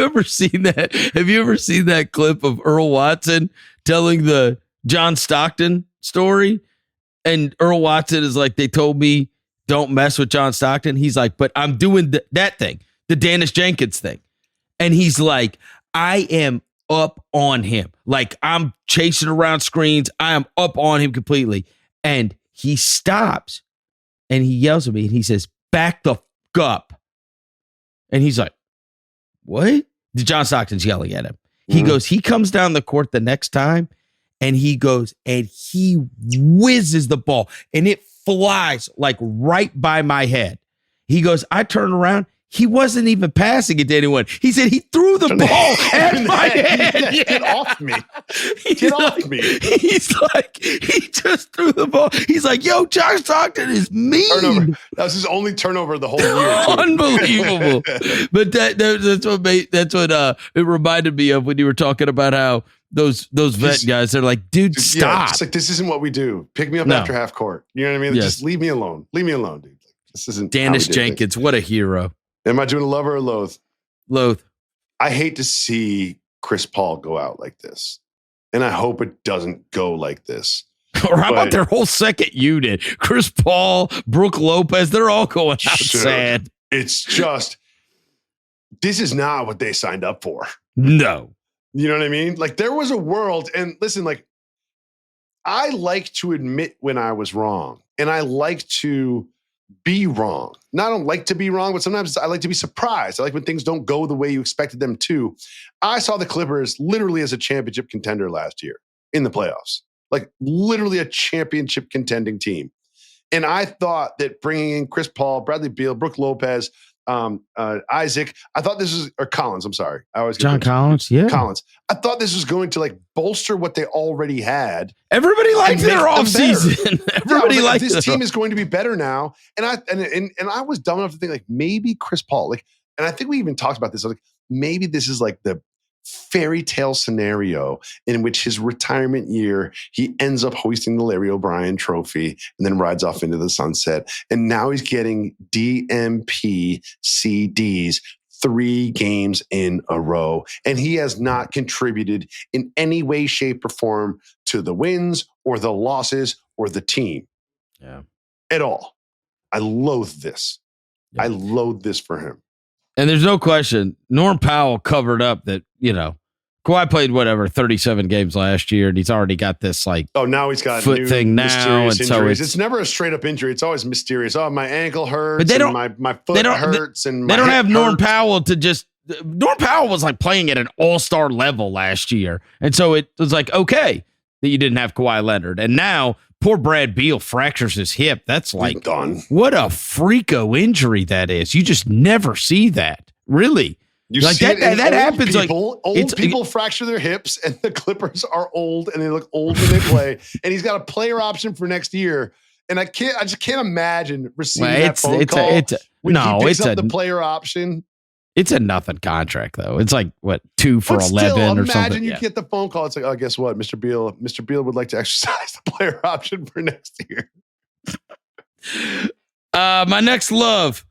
ever seen that? Have you ever seen that clip of Earl Watson telling the John Stockton story? And Earl Watson is like, they told me don't mess with John Stockton. He's like, but I'm doing that thing, the Dennis Jenkins thing. And he's like, I am up on him. Like, I'm chasing around screens. I am up on him completely. And he stops and he yells at me and he says, back the f*** up. And he's like, what? John Stockton's yelling at him. He goes, he comes down the court the next time and he goes and he whizzes the ball and it flies like right by my head. He goes, I turn around. He wasn't even passing it to anyone. He said he threw the ball at my head. Yeah. Get off me. Get off me. He's like, he just threw the ball. He's like, yo, Josh Stockton is mean. Turnover. That was his only turnover of the whole year. Unbelievable. But that's what it reminded me of when you were talking about how those vet guys, they're like, dude, stop. Yeah, it's like, this isn't what we do. Pick me up after half court. You know what I mean? Yes. Just leave me alone. Leave me alone, dude. This isn't Dennis Jenkins. What a hero. Am I doing a love or a loathe? Loathe. I hate to see Chris Paul go out like this. And I hope it doesn't go like this. Or how about their whole second unit? Chris Paul, Brook Lopez, they're all going out sad. It's just, this is not what they signed up for. No. You know what I mean? Like, there was a world, and listen, like, I like to admit when I was wrong. And I like to be wrong. Not I don't like to be wrong, but sometimes I like to be surprised. I like when things don't go the way you expected them to. I saw the Clippers literally as a championship contender last year in the playoffs, like literally a championship contending team. And I thought that bringing in Chris Paul, Bradley Beal, Brook Lopez, Isaac, I thought this was, or Collins, I'm sorry. I always John Collins, yeah. Collins. I thought this was going to like bolster what they already had. Everybody liked their offseason. Everybody liked this team is going to be better now. And I was dumb enough to think like maybe Chris Paul, like, and I think we even talked about this. I was like, maybe this is like the fairy tale scenario in which his retirement year, he ends up hoisting the Larry O'Brien trophy and then rides off into the sunset. And now he's getting DMP CDs 3 games in a row. And he has not contributed in any way, shape, or form to the wins or the losses or the team. Yeah. At all. I loathe this. Yeah. I loathe this for him. And there's no question, Norm Powell covered up that, you know, Kawhi played 37 games last year, and he's already got this like now he's got foot thing now, and injuries. so it's never a straight up injury. It's always mysterious. Oh, my ankle hurts. But they don't. My foot hurts, and they don't have Norm hurts. Powell to just. Norm Powell was like playing at an all-star level last year, and so it was like okay that you didn't have Kawhi Leonard, and now poor Brad Beal fractures his hip. That's like done. What a freako injury that is. You just never see that, really. You like see that happens. People, like old people fracture their hips, and the Clippers are old, and they look old when they play. And he's got a player option for next year, and I just can't imagine receiving that phone call. He picks up the player option. It's a nothing contract though. It's like what 2 for 11 or something. Imagine you get the phone call. It's like, oh, guess what, Mr. Beal would like to exercise the player option for next year. My next love,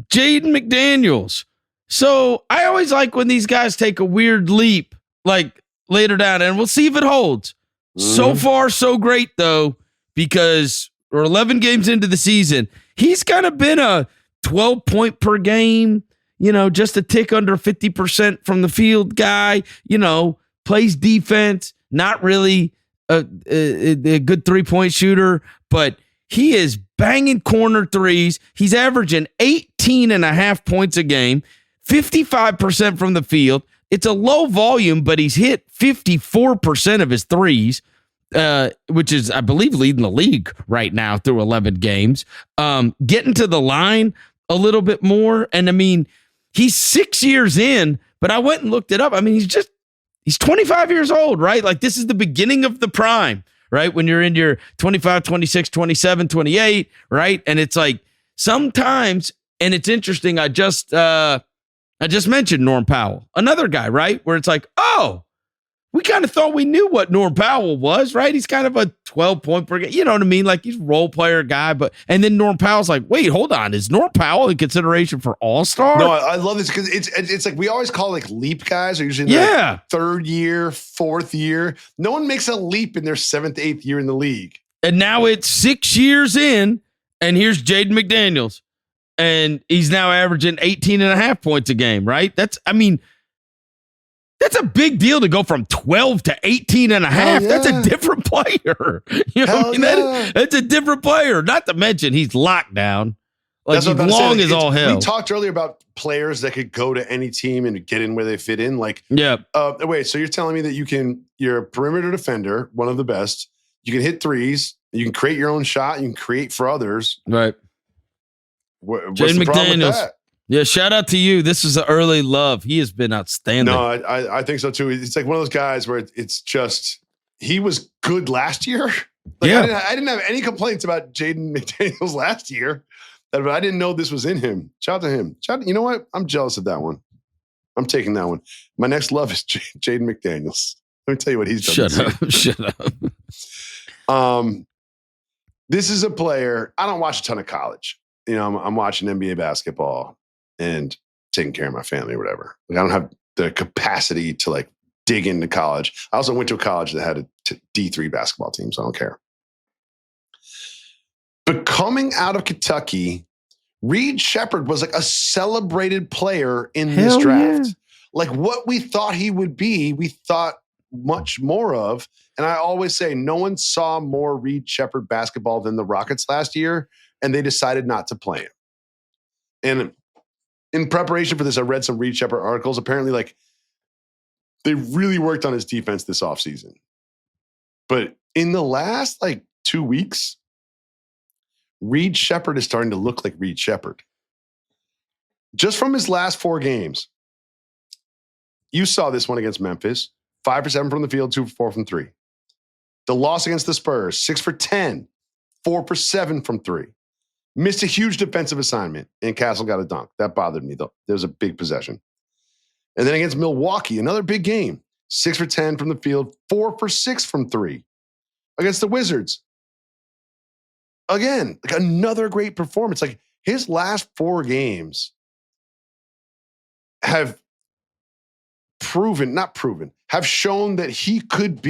Jaden McDaniels. So I always like when these guys take a weird leap, like later down, and we'll see if it holds. So far, so great though, because we're 11 games into the season. He's kind of been a 12 point per game, you know, just a tick under 50% from the field guy, you know, plays defense, not really a good 3-point shooter, but he is banging corner threes. He's averaging 18.5 points a game. 55% from the field. It's a low volume, but he's hit 54% of his threes, which is, I believe, leading the league right now through 11 games. Getting to the line a little bit more. And I mean, he's 6 years in, but I went and looked it up. I mean, he's 25 years old, right? Like this is the beginning of the prime, right? When you're in your 25, 26, 27, 28, right? And it's like, sometimes, and it's interesting, I just mentioned Norm Powell, another guy, right? Where it's like, oh, we kind of thought we knew what Norm Powell was, right? He's kind of a 12-point per game. You know what I mean? Like he's a role player guy, and then Norm Powell's like, wait, hold on. Is Norm Powell in consideration for All-Star? No, I love this because it's like we always call like leap guys are usually in their third year, fourth year. No one makes a leap in their seventh, eighth year in the league. And now it's 6 years in, and here's Jaden McDaniels. And he's now averaging 18 and a half points a game, right? That's a big deal to go from 12 to 18 and a half. Yeah. That's a different player. You know what I mean? Yeah. That's a different player. Not to mention he's locked down. Like he's long as all hell. We talked earlier about players that could go to any team and get in where they fit in. Like, wait, so you're telling me that you're a perimeter defender, one of the best. You can hit threes. You can create your own shot. You can create for others. Right. What's the problem with that? Yeah, shout out to you. This is an early love. He has been outstanding. No, I think so too. It's like one of those guys where it's just he was good last year. Like I didn't have any complaints about Jaden McDaniels last year, but I didn't know this was in him. Shout out to him. You know what? I'm jealous of that one. I'm taking that one. My next love is Jaden McDaniels. Let me tell you what he's done. Shut up. This is a player. I don't watch a ton of college. You know, I'm watching NBA basketball and taking care of my family or whatever. Like I don't have the capacity to like dig into college. I also went to a college that had a D3 basketball team, so I don't care. But coming out of Kentucky, Reed Sheppard was like a celebrated player in this draft. Yeah. Like what we thought he would be, we thought much more of. And I always say no one saw more Reed Sheppard basketball than the Rockets last year, and they decided not to play him. And in preparation for this, I read some Reed Sheppard articles. Apparently, like, they really worked on his defense this offseason. But in the last, 2 weeks, Reed Sheppard is starting to look like Reed Sheppard. Just from his last 4 games, you saw this one against Memphis, 5 for 7 from the field, 2 for 4 from 3. The loss against the Spurs, 6 for 10, 4 for 7 from 3. Missed a huge defensive assignment, and Castle got a dunk. That bothered me, though. There was a big possession. And then against Milwaukee, another big game. 6 for 10 from the field, 4 for 6 from 3. Against the Wizards, again, like another great performance. Like his last 4 games have have shown that he could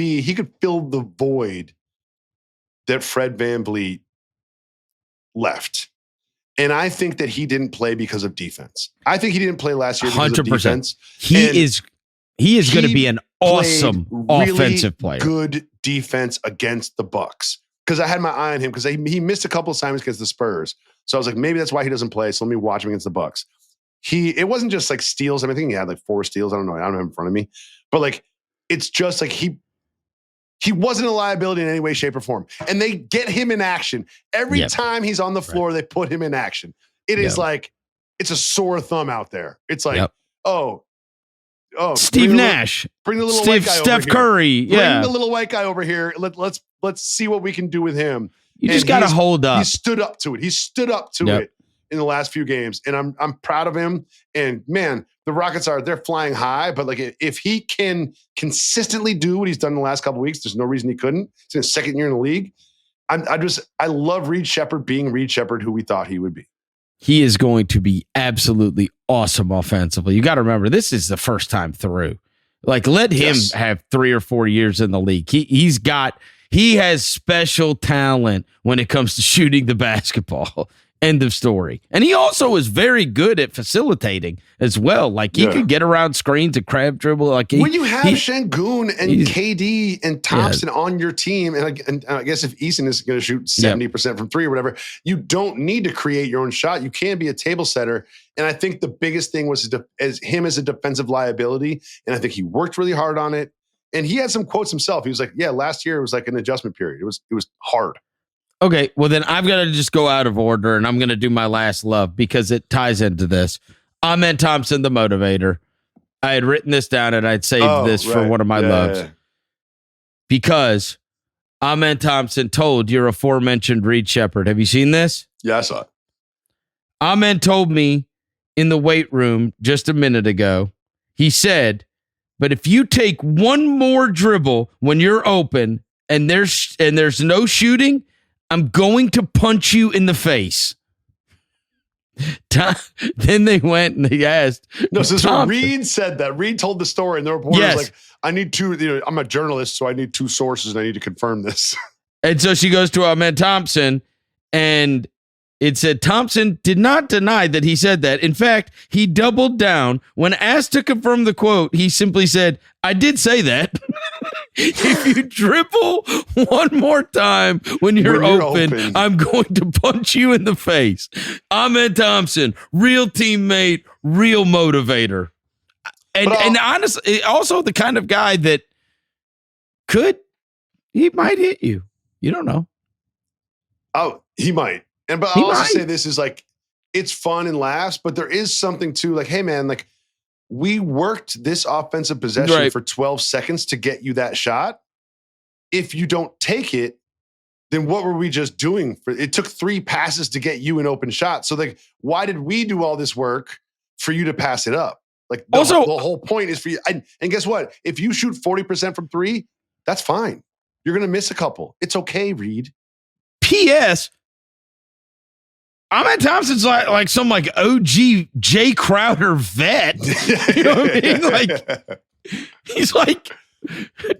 fill the void that Fred VanVleet left. And I think that he didn't play because of defense. I think he didn't play last year because 100%. Of defense. He is going to be an awesome offensive player. Good defense against the Bucks. Because I had my eye on him because he missed a couple assignments against the Spurs. So I was like, maybe that's why he doesn't play. So let me watch him against the Bucks. It wasn't just like steals. I mean, I think he had 4 steals. I don't know. I don't have him in front of me. But it's just like he wasn't a liability in any way, shape, or form. And they get him in action. Every time he's on the floor, they put him in action. It is like, it's a sore thumb out there. It's like, oh, Steve Nash. Bring the little white guy over here. Steph Curry. Bring the little white guy over here. Let's see what we can do with him. You just got to hold up. He stood up to it. He stood up to it in the last few games. And I'm proud of him. And man, the Rockets they're flying high, but if he can consistently do what he's done in the last couple of weeks, there's no reason he couldn't. It's in his 2nd year in the league. I love Reed Sheppard being Reed Sheppard, who we thought he would be. He is going to be absolutely awesome offensively. You got to remember, this is the first time through. Let him have 3 or 4 years in the league. He has special talent when it comes to shooting the basketball. End of story. And he also is very good at facilitating as well. He could get around screens and crab dribble. When you have Şengün and KD and Thompson on your team, and I guess if Eason is going to shoot 70% from 3 or whatever, you don't need to create your own shot. You can be a table setter. And I think the biggest thing was him as a defensive liability. And I think he worked really hard on it. And he had some quotes himself. He was like, last year it was like an adjustment period. It was hard. Okay, well then I've got to just go out of order, and I'm going to do my last love because it ties into this. Amen Thompson, the motivator. I had written this down, and I'd saved this for one of my loves. Because Amen Thompson told your aforementioned Reed Sheppard. Have you seen this? Yeah, I saw it. Amen told me in the weight room just a minute ago, he said, but if you take one more dribble when you're open and there's no shooting, I'm going to punch you in the face. Then they went and they asked. No, so Reed said that. Reed told the story, and the reporter was like, I need two, I'm a journalist, so I need two sources, and I need to confirm this. And so she goes to Ahmed Thompson, and it said Thompson did not deny that he said that. In fact, he doubled down. When asked to confirm the quote, he simply said, I did say that. If you dribble one more time when you're open, I'm going to punch you in the face. Ahmed Thompson, real teammate, real motivator. And honestly, also the kind of guy that he might hit you. You don't know. Oh, he might. But I'll also say this is like, it's fun and laughs, but there is something to like, hey man, like we worked this offensive possession for 12 seconds to get you that shot. If you don't take it, then what were we just doing? It took 3 passes to get you an open shot. So like, why did we do all this work for you to pass it up? Like the whole point is for you. And guess what? If you shoot 40% from 3, that's fine. You're going to miss a couple. It's okay, Reed. P.S. Ahmed Thompson's like some OG Jay Crowder vet. You know what I mean? Like he's like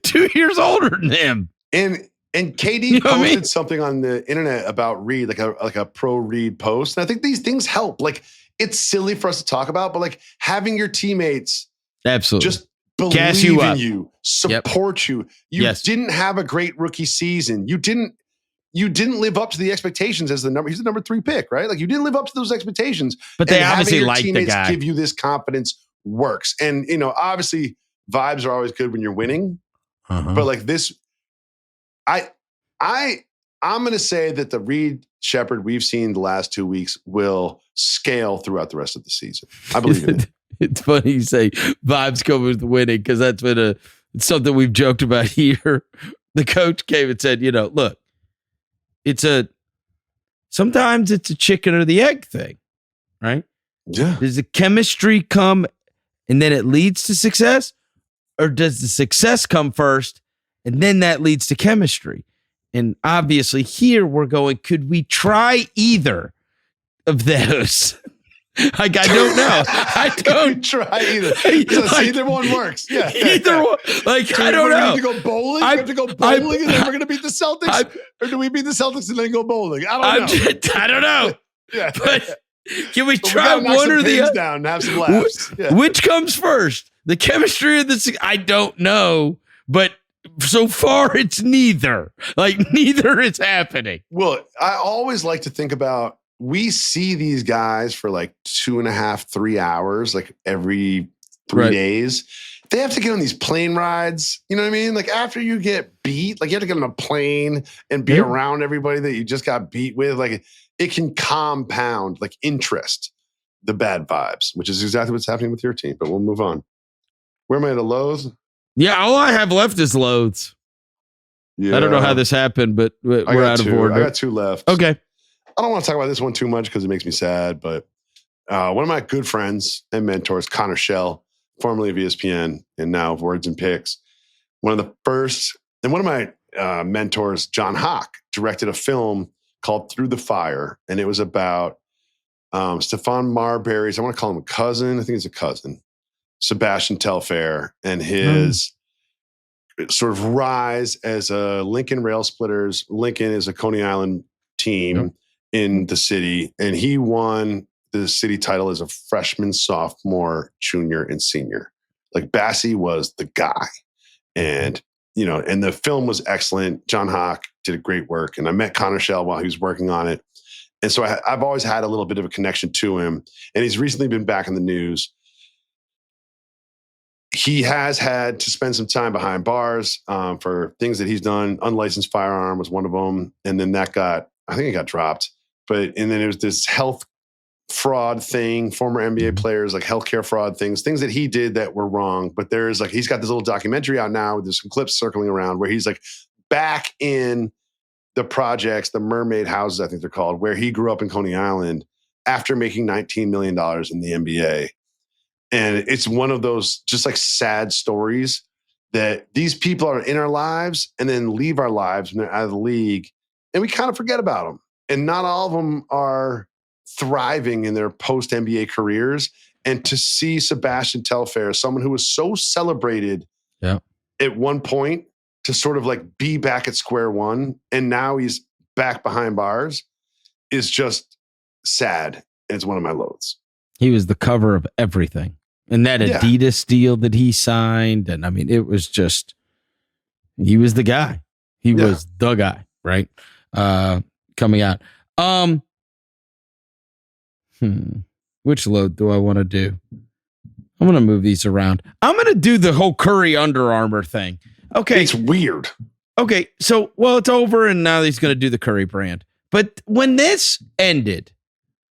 2 years older than him. And KD posted something on the internet about Reed, like a pro Reed post. And I think these things help. Like it's silly for us to talk about, but like having your teammates absolutely just believe in you, support you. You didn't have a great rookie season. You didn't live up to the expectations as he's the number 3 pick, right? Like you didn't live up to those expectations. But they obviously like the guy. Give you this confidence works. And, obviously vibes are always good when you're winning. But like this, I'm going to say that the Reed Shepherd we've seen the last 2 weeks will scale throughout the rest of the season. I believe in it. It's funny you say vibes come with winning because that's been it's something we've joked about here. The coach came and said, look, sometimes it's a chicken or the egg thing, right? Yeah. Does the chemistry come and then it leads to success? Or does the success come first and then that leads to chemistry? And obviously here we're going, could we try either of those? Like, I don't know. I don't try either. Either one works. Yeah. Either one. Like, so I don't know. We have to go bowling? We have to go bowling and then we're going to beat the Celtics? Or do we beat the Celtics and then go bowling? I don't know. I don't know. Yeah. But can we try one or the other? Down and have some laughs. Which comes first? The chemistry or the... I don't know. But so far, it's neither. Like, neither is happening. Well, I always like to think about we see these guys for like 2.5, 3 hours, like every 3 days. They have to get on these plane rides. You know what I mean? Like after you get beat, like you have to get on a plane and be around everybody that you just got beat with. Like it can compound like interest, the bad vibes, which is exactly what's happening with your team. But we'll move on. Where am I at, loathes? Yeah, all I have left is loathes. Yeah. I don't know how this happened, but we're out of order. I got 2 left. Okay. I don't want to talk about this one too much because it makes me sad, but one of my good friends and mentors, Connor Schell, formerly of ESPN and now of Words and Picks, one of the first, and one of my mentors, John Hawk, directed a film called Through the Fire, and it was about Stefan Marbury's, I want to call him a cousin, I think it's a cousin, Sebastian Telfair, and his sort of rise as a Lincoln Rail Splitters. Lincoln is a Coney Island team in the city, and he won the city title as a freshman, sophomore, junior, and senior. Like Bassie was the guy. And, and the film was excellent. John Hawk did a great work. And I met Connor Schell while he was working on it. And so I've always had a little bit of a connection to him. And he's recently been back in the news. He has had to spend some time behind bars for things that he's done. Unlicensed firearm was one of them. And then I think it got dropped. And then it was this health fraud thing, former NBA players, like healthcare fraud things that he did that were wrong. But there's he's got this little documentary out now. There's some clips circling around where he's like back in the projects, the mermaid houses, I think they're called, where he grew up in Coney Island after making $19 million in the NBA. And it's one of those just like sad stories that these people are in our lives and then leave our lives when they're out of the league. And we kind of forget about them. And not all of them are thriving in their post-NBA careers. And to see Sebastian Telfair, someone who was so celebrated at one point, to sort of like be back at square one, and now he's back behind bars, is just sad. And it's one of my loathes. He was the cover of everything. And that Adidas deal that he signed. And I mean, it was just, he was the guy. He was the guy, right? Coming out. Which load do I want to do? I'm going to move these around. I'm going to do the whole Curry Under Armour thing. Okay. It's weird. Okay. So, it's over and now he's going to do the Curry brand. But when this ended,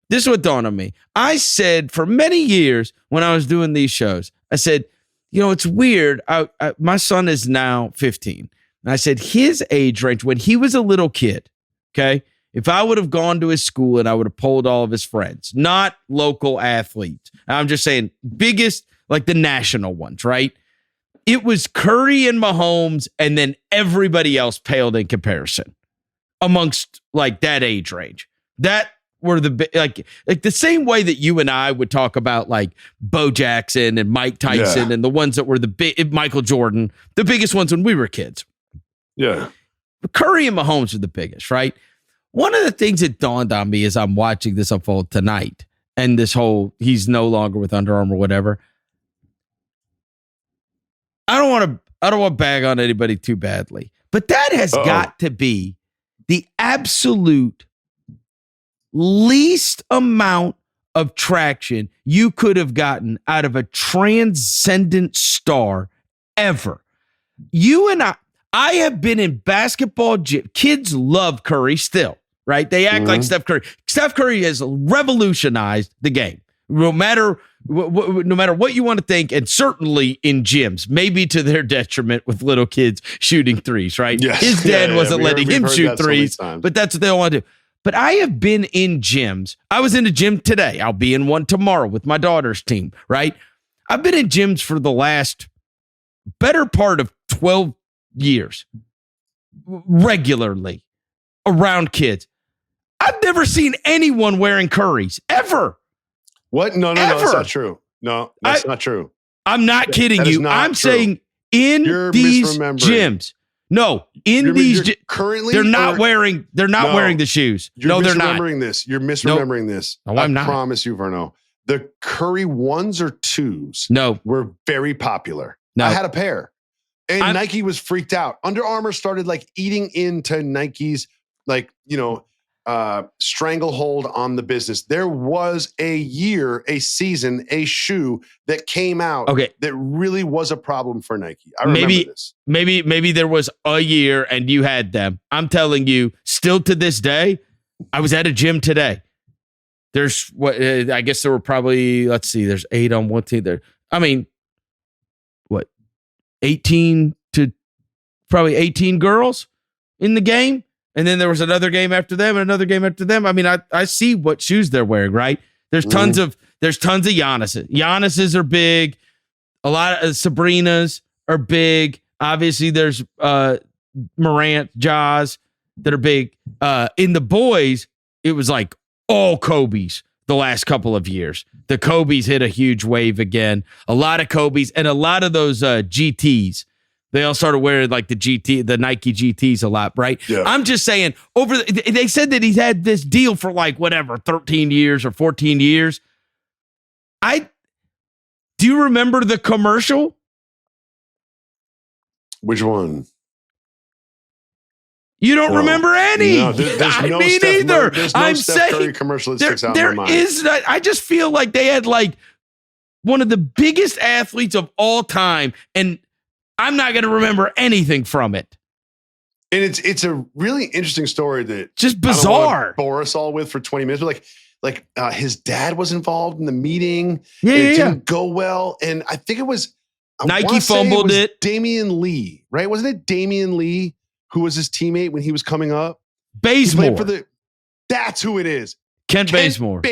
this is what dawned on me. I said for many years when I was doing these shows, I said, it's weird. My son is now 15. And I said his age range, when he was a little kid, okay, if I would have gone to his school and I would have polled all of his friends, not local athletes, I'm just saying biggest, like the national ones, right? It was Curry and Mahomes, and then everybody else paled in comparison amongst like that age range. That were the like the same way that you and I would talk about like Bo Jackson and Mike Tyson and the ones that were the big Michael Jordan, the biggest ones when we were kids. Yeah. Curry and Mahomes are the biggest, right? One of the things that dawned on me as I'm watching this unfold tonight, and this whole he's no longer with Under Armour, whatever. I don't want to bag on anybody too badly, but that has got to be the absolute least amount of traction you could have gotten out of a transcendent star ever. You and I have been in basketball gym. Kids love Curry still, right? They act like Steph Curry. Steph Curry has revolutionized the game, no matter what you want to think, and certainly in gyms, maybe to their detriment with little kids shooting threes, right? Yes. His dad wasn't letting him shoot threes, but that's what they all want to do. But I have been in gyms. I was in a gym today. I'll be in one tomorrow with my daughter's team, right? I've been in gyms for the last better part of 12 years, regularly around kids. I've never seen anyone wearing Currys ever. What? No, that's not true. No, that's not true. I'm not kidding you. I'm saying in these gyms. No, in these currently they're not wearing the shoes. No, they're not. You're misremembering this. No, I'm not. I promise you, Verno. The Curry 1s or 2s were very popular. No. I had a pair. And Nike was freaked out. Under Armour started like eating into Nike's stranglehold on the business. There was a season, a shoe that came out that really was a problem for Nike. I remember this. Maybe there was a year and you had them. I'm telling you, still to this day, I was at a gym today. There's I guess there were probably, let's see, there's 8 on one team there. I mean, 18 to probably 18 girls in the game. And then there was another game after them and another game after them. I mean, I see what shoes they're wearing, right? There's tons of Giannis's. Giannis's are big. A lot of Sabrina's are big. Obviously, there's Morant, Jaws that are big. In the boys, it was like all Kobe's the last couple of years. The Kobe's hit a huge wave again. A lot of Kobe's and a lot of those GTs. They all started wearing like the Nike GTs a lot, right? Yeah. I'm just saying, they said that he's had this deal for like 13 years or 14 years. Do you remember the commercial? Which one? You don't remember any. No, there's no me Steph neither. There's no Steph Curry commercial that sticks out in my mind. I just feel like they had like one of the biggest athletes of all time, and I'm not going to remember anything from it. And it's a really interesting story that just bizarre. I don't bore us all with for 20 minutes. But like his dad was involved in the meeting. It didn't go well, and I think it was Nike fumbled it. Damian Lee, right? Wasn't it Damian Lee who was his teammate when he was coming up? Bazemore. That's who it is. Kent Bazemore.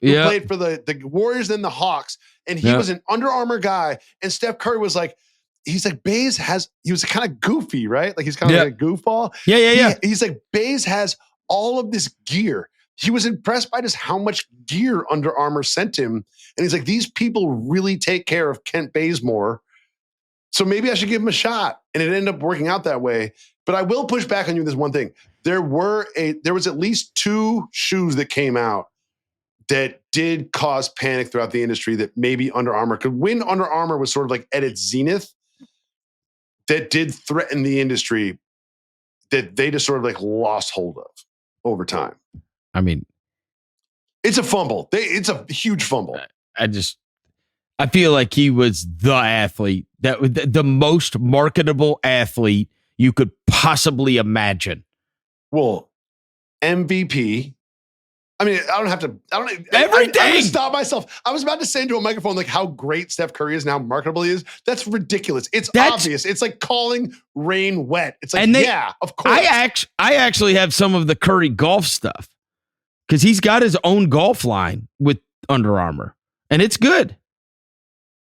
Who played for the Warriors and the Hawks. And he was an Under Armour guy. And Steph Curry was like, he's like, he was kind of goofy, right? Like he's kind of like a goofball. Yeah. He's like, Baze has all of this gear. He was impressed by just how much gear Under Armour sent him. And he's like, these people really take care of Kent Bazemore. So maybe I should give him a shot. And it ended up working out that way. But I will push back on you with this one thing. There was at least 2 shoes that came out that did cause panic throughout the industry that maybe Under Armour could win. Under Armour was sort of like at its zenith, that did threaten the industry, that they just sort of like lost hold of over time. I mean, it's a fumble. It's a huge fumble. I feel like he was the athlete, the most marketable athlete you could possibly imagine. Well, MVP. I mean, everything. I'm gonna stop myself. I was about to say into a microphone like how great Steph Curry is and how marketable he is. That's ridiculous. That's obvious. It's like calling rain wet. It's like, of course. I actually have some of the Curry golf stuff because he's got his own golf line with Under Armour, and it's good.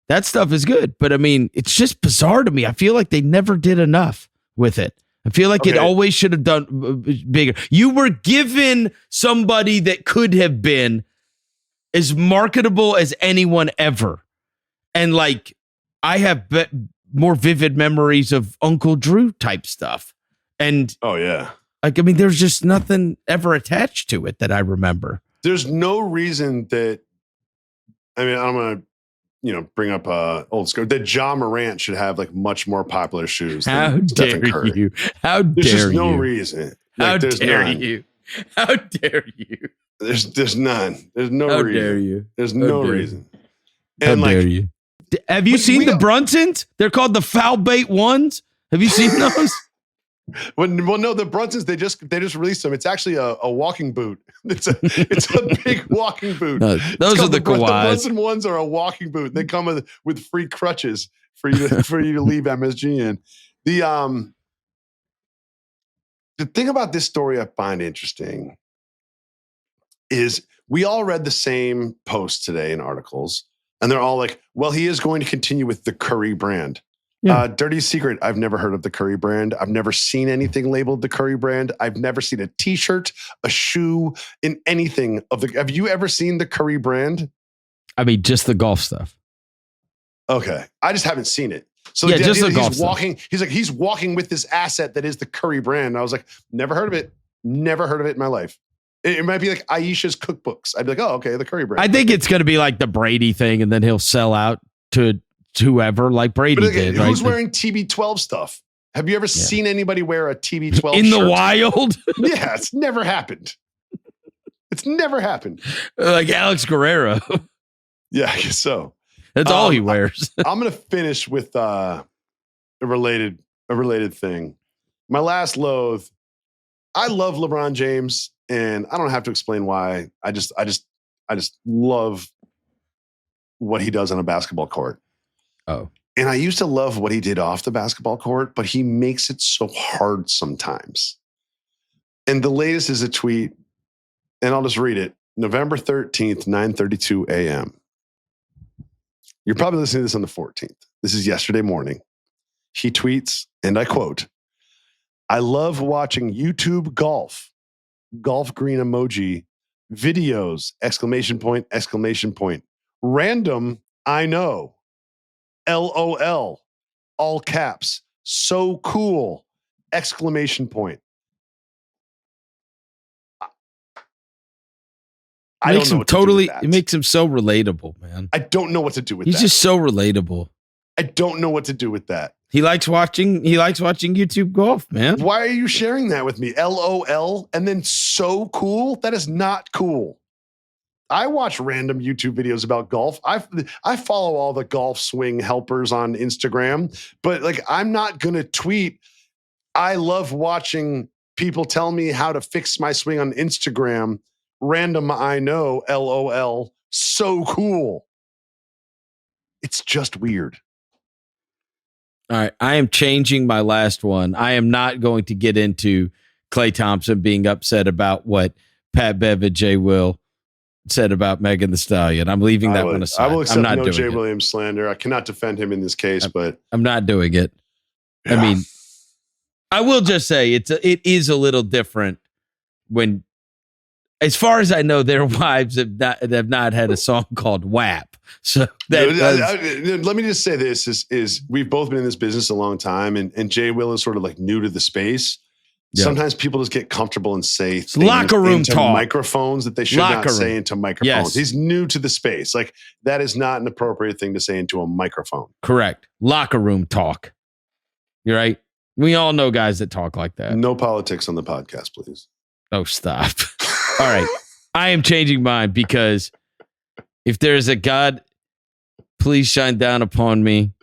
That stuff is good, but I mean, it's just bizarre to me. I feel like they never did enough with it. I feel like it always should have done bigger. You were given somebody that could have been as marketable as anyone ever. And like, I have more vivid memories of Uncle Drew type stuff. And like, I mean, there's just nothing ever attached to it that I remember. There's no reason that, I mean, I'm going to, bring up old school, that Ja Morant should have like much more popular shoes. How dare you? How dare you? There's just no reason. How dare you? How dare you? There's none. There's no reason. How dare you? There's no reason. And how dare you? Have you seen the Brunsons? They're called the foul bait ones. Have you seen those? Well, no, the Brunsons, they just released them. It's actually a walking boot. It's a big walking boot. No, those are the Kawhis. The Brunson ones are a walking boot. They come with free crutches for you to leave MSG in. The thing about this story I find interesting is we all read the same posts today in articles, and they're all like, well, he is going to continue with the Curry brand. Yeah. Dirty secret, I've never heard of the Curry brand. I've never seen anything labeled the Curry brand. I've never seen a t-shirt, a shoe, in anything of the. Have you ever seen the Curry brand? I mean, just the golf stuff. Okay. I just haven't seen it. So yeah, just the golf stuff. He's walking with this asset that is the Curry brand. And I was like, never heard of it. Never heard of it in my life. It might be like Aisha's cookbooks. I'd be like, oh, okay, the Curry brand. I think it's going to be like the Brady thing, and then he'll sell out to whoever, like Brady did. Who's wearing TB12 stuff? Have you ever seen anybody wear a TB12 in shirt? The wild? Yeah, it's never happened. It's never happened. Like Alex Guerrero. Yeah, I guess so. That's all he wears. I'm going to finish with a related thing. My last loathe. I love LeBron James, and I don't have to explain why. I just love what he does on a basketball court. Oh. And I used to love what he did off the basketball court, but he makes it so hard sometimes. And the latest is a tweet, and I'll just read it. November 13th, 9:32 a.m. You're probably listening to this on the 14th. This is yesterday morning. He tweets, and I quote, I love watching YouTube golf green emoji, videos, exclamation point, random, I know, LOL, all caps, so cool, exclamation point. It makes him so relatable, man. I don't know what to do with that. He's just so relatable. I don't know what to do with that. He likes watching YouTube golf, man. Why are you sharing that with me? LOL and then so cool? That is not cool. I watch random YouTube videos about golf. I follow all the golf swing helpers on Instagram, but like I'm not going to tweet, I love watching people tell me how to fix my swing on Instagram. Random, I know, LOL, so cool. It's just weird. All right, I am changing my last one. I am not going to get into Klay Thompson being upset about what Pat Bev and Jay Will said about Megan Thee Stallion. I'm leaving that one aside. I will accept I'm not no doing Jay it. Williams slander. I cannot defend him in this case, but I'm not doing it. yeah. I mean, I will just say it is a little different when, as far as I know, their wives have not had a song called WAP. So let me just say this is we've both been in this business a long time, and Jay Will is sort of like new to the space. Yeah. Sometimes people just get comfortable and say things locker room into talk. Microphones that they should not say into microphones. Yes. He's new to the space. Like, that is not an appropriate thing to say into a microphone. Correct. Locker room talk. You're right. We all know guys that talk like that. No politics on the podcast, please. Oh, stop. All right. I am changing mine because if there's a God, please shine down upon me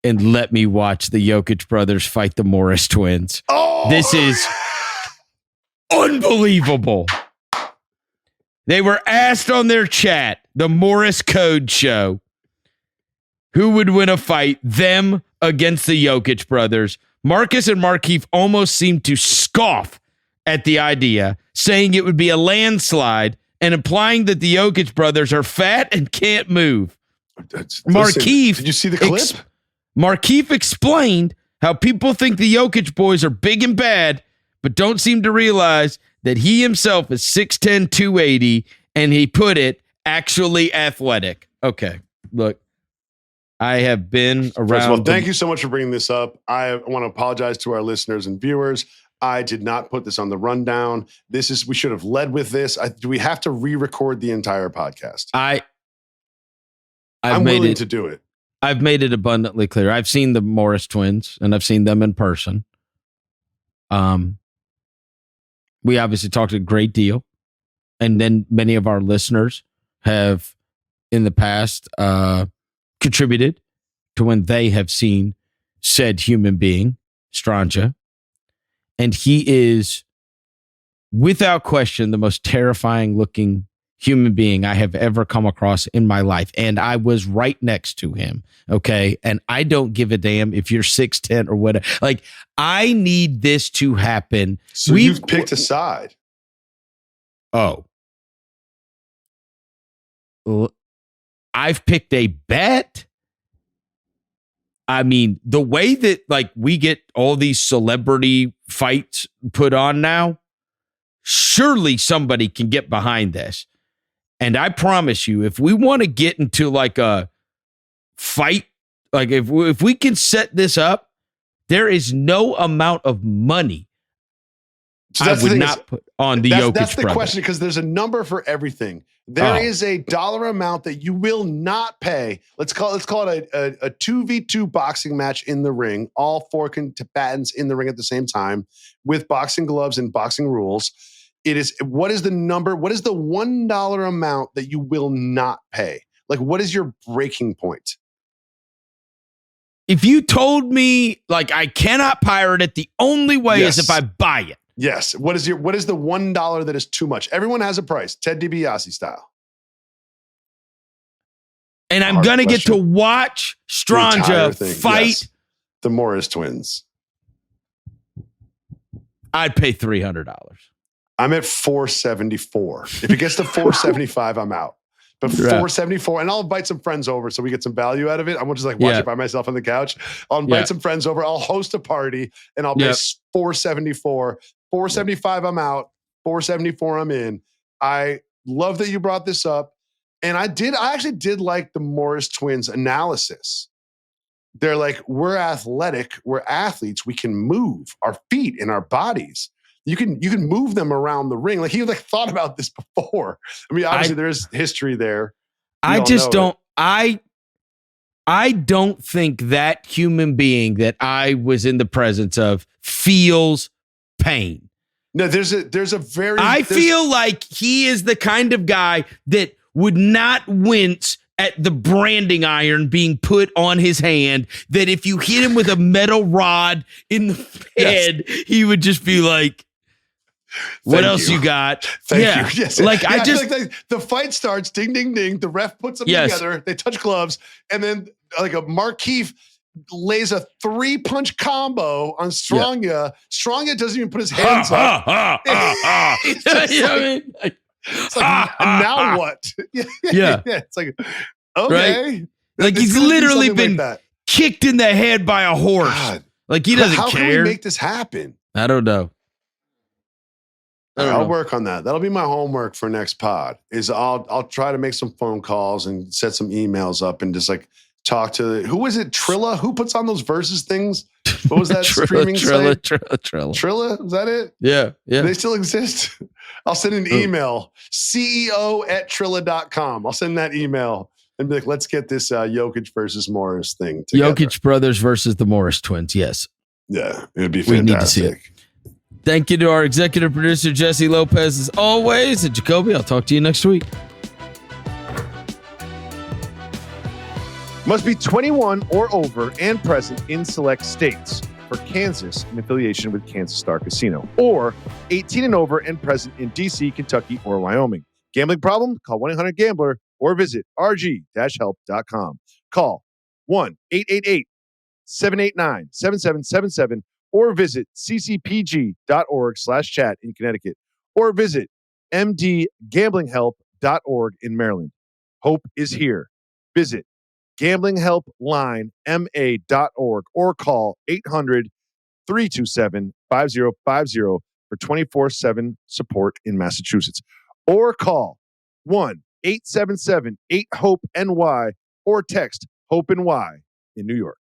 and let me watch the Jokic brothers fight the Morris twins. Oh! This is unbelievable. They were asked on their chat, the Morris Code Show, who would win a fight, them against the Jokic brothers. Marcus and Markieff almost seemed to scoff at the idea, saying it would be a landslide and implying that the Jokic brothers are fat and can't move. Markieff, did you see the clip? Markieff explained how people think the Jokic boys are big and bad, but don't seem to realize that he himself is 6'10", 280, and he put it, actually athletic. Okay, look, I have been around. First of all, thank you so much for bringing this up. I want to apologize to our listeners and viewers. I did not put this on the rundown. We should have led with this. Do we have to re-record the entire podcast? I'm willing to do it. I've made it abundantly clear. I've seen the Morris twins, and I've seen them in person. We obviously talked a great deal, and then many of our listeners have, in the past, contributed to when they have seen said human being, Stranja, and he is, without question, the most terrifying looking human being I have ever come across in my life. And I was right next to him. Okay. And I don't give a damn if you're 6'10" or whatever. Like, I need this to happen. So you've picked a side. Oh. I've picked a bet. I mean, the way that like we get all these celebrity fights put on now, surely somebody can get behind this. And I promise you, if we want to get into like a fight, like if we can set this up, there is no amount of money I would not put on the Jokic brothers. That's the question, because there's a number for everything. There is a dollar amount that you will not pay. Let's call it a 2v2 boxing match in the ring, all four combatants in the ring at the same time with boxing gloves and boxing rules. What is the $1 amount that you will not pay? Like, what is your breaking point? If you told me like I cannot pirate it, the only way is if I buy it. Yes. What is the $1 that is too much? Everyone has a price. Ted DiBiase style. And I'm going to get to watch Stranja fight. Yes. The Morris twins. I'd pay $300. I'm at $474. If it gets to $475, I'm out. But $474, and I'll invite some friends over so we get some value out of it. I won't just like watch it by myself on the couch. I'll invite some friends over. I'll host a party, and I'll pay $474. $475, I'm out. $474, I'm in. I love that you brought this up. And I actually did like the Morris twins analysis. They're like, we're athletic, we're athletes, we can move our feet and our bodies. You can move them around the ring. Like, he thought about this before. I mean, obviously there's history there. I don't think that human being that I was in the presence of feels pain. No, I feel like he is the kind of guy that would not wince at the branding iron being put on his hand, that if you hit him with a metal rod in the head, he would just be like, what else you got? Thank you. Yes. Like, I just like the fight starts, ding, ding, ding. The ref puts them together. They touch gloves, and then like a Markieff lays a 3-punch combo on Strongya. Yeah. Strongya doesn't even put his hands up. It's like, now what? Yeah. It's like, okay. Right? Like he's literally been kicked in the head by a horse. God. Like he doesn't care. How can we make this happen? I don't know. I'll work on that. That'll be my homework for next pod. Is I'll try to make some phone calls and set some emails up and just like talk to who is it? Trilla? Who puts on those versus things? What was that streaming site? Trilla? Is that it? Yeah. Do they still exist? I'll send an email. CEO@Trilla.com. I'll send that email and be like, let's get this Jokic versus Morris thing together. Jokic brothers versus the Morris twins. Yes. Yeah, it would be fantastic. We need to see it. Thank you to our executive producer, Jessie Lopez, as always. And Jacoby, I'll talk to you next week. Must be 21 or over and present in select states. For Kansas, in affiliation with Kansas Star Casino. Or 18 and over and present in D.C., Kentucky, or Wyoming. Gambling problem? Call 1-800-GAMBLER or visit rg-help.com. Call 1-888-789-7777 or visit ccpg.org/chat in Connecticut or visit mdgamblinghelp.org in Maryland. Hope is here. Visit gamblinghelplinema.org or call 800-327-5050 for 24/7 support in Massachusetts. Or call 1-877-8-HOPE-NY or text HOPE-NY in New York.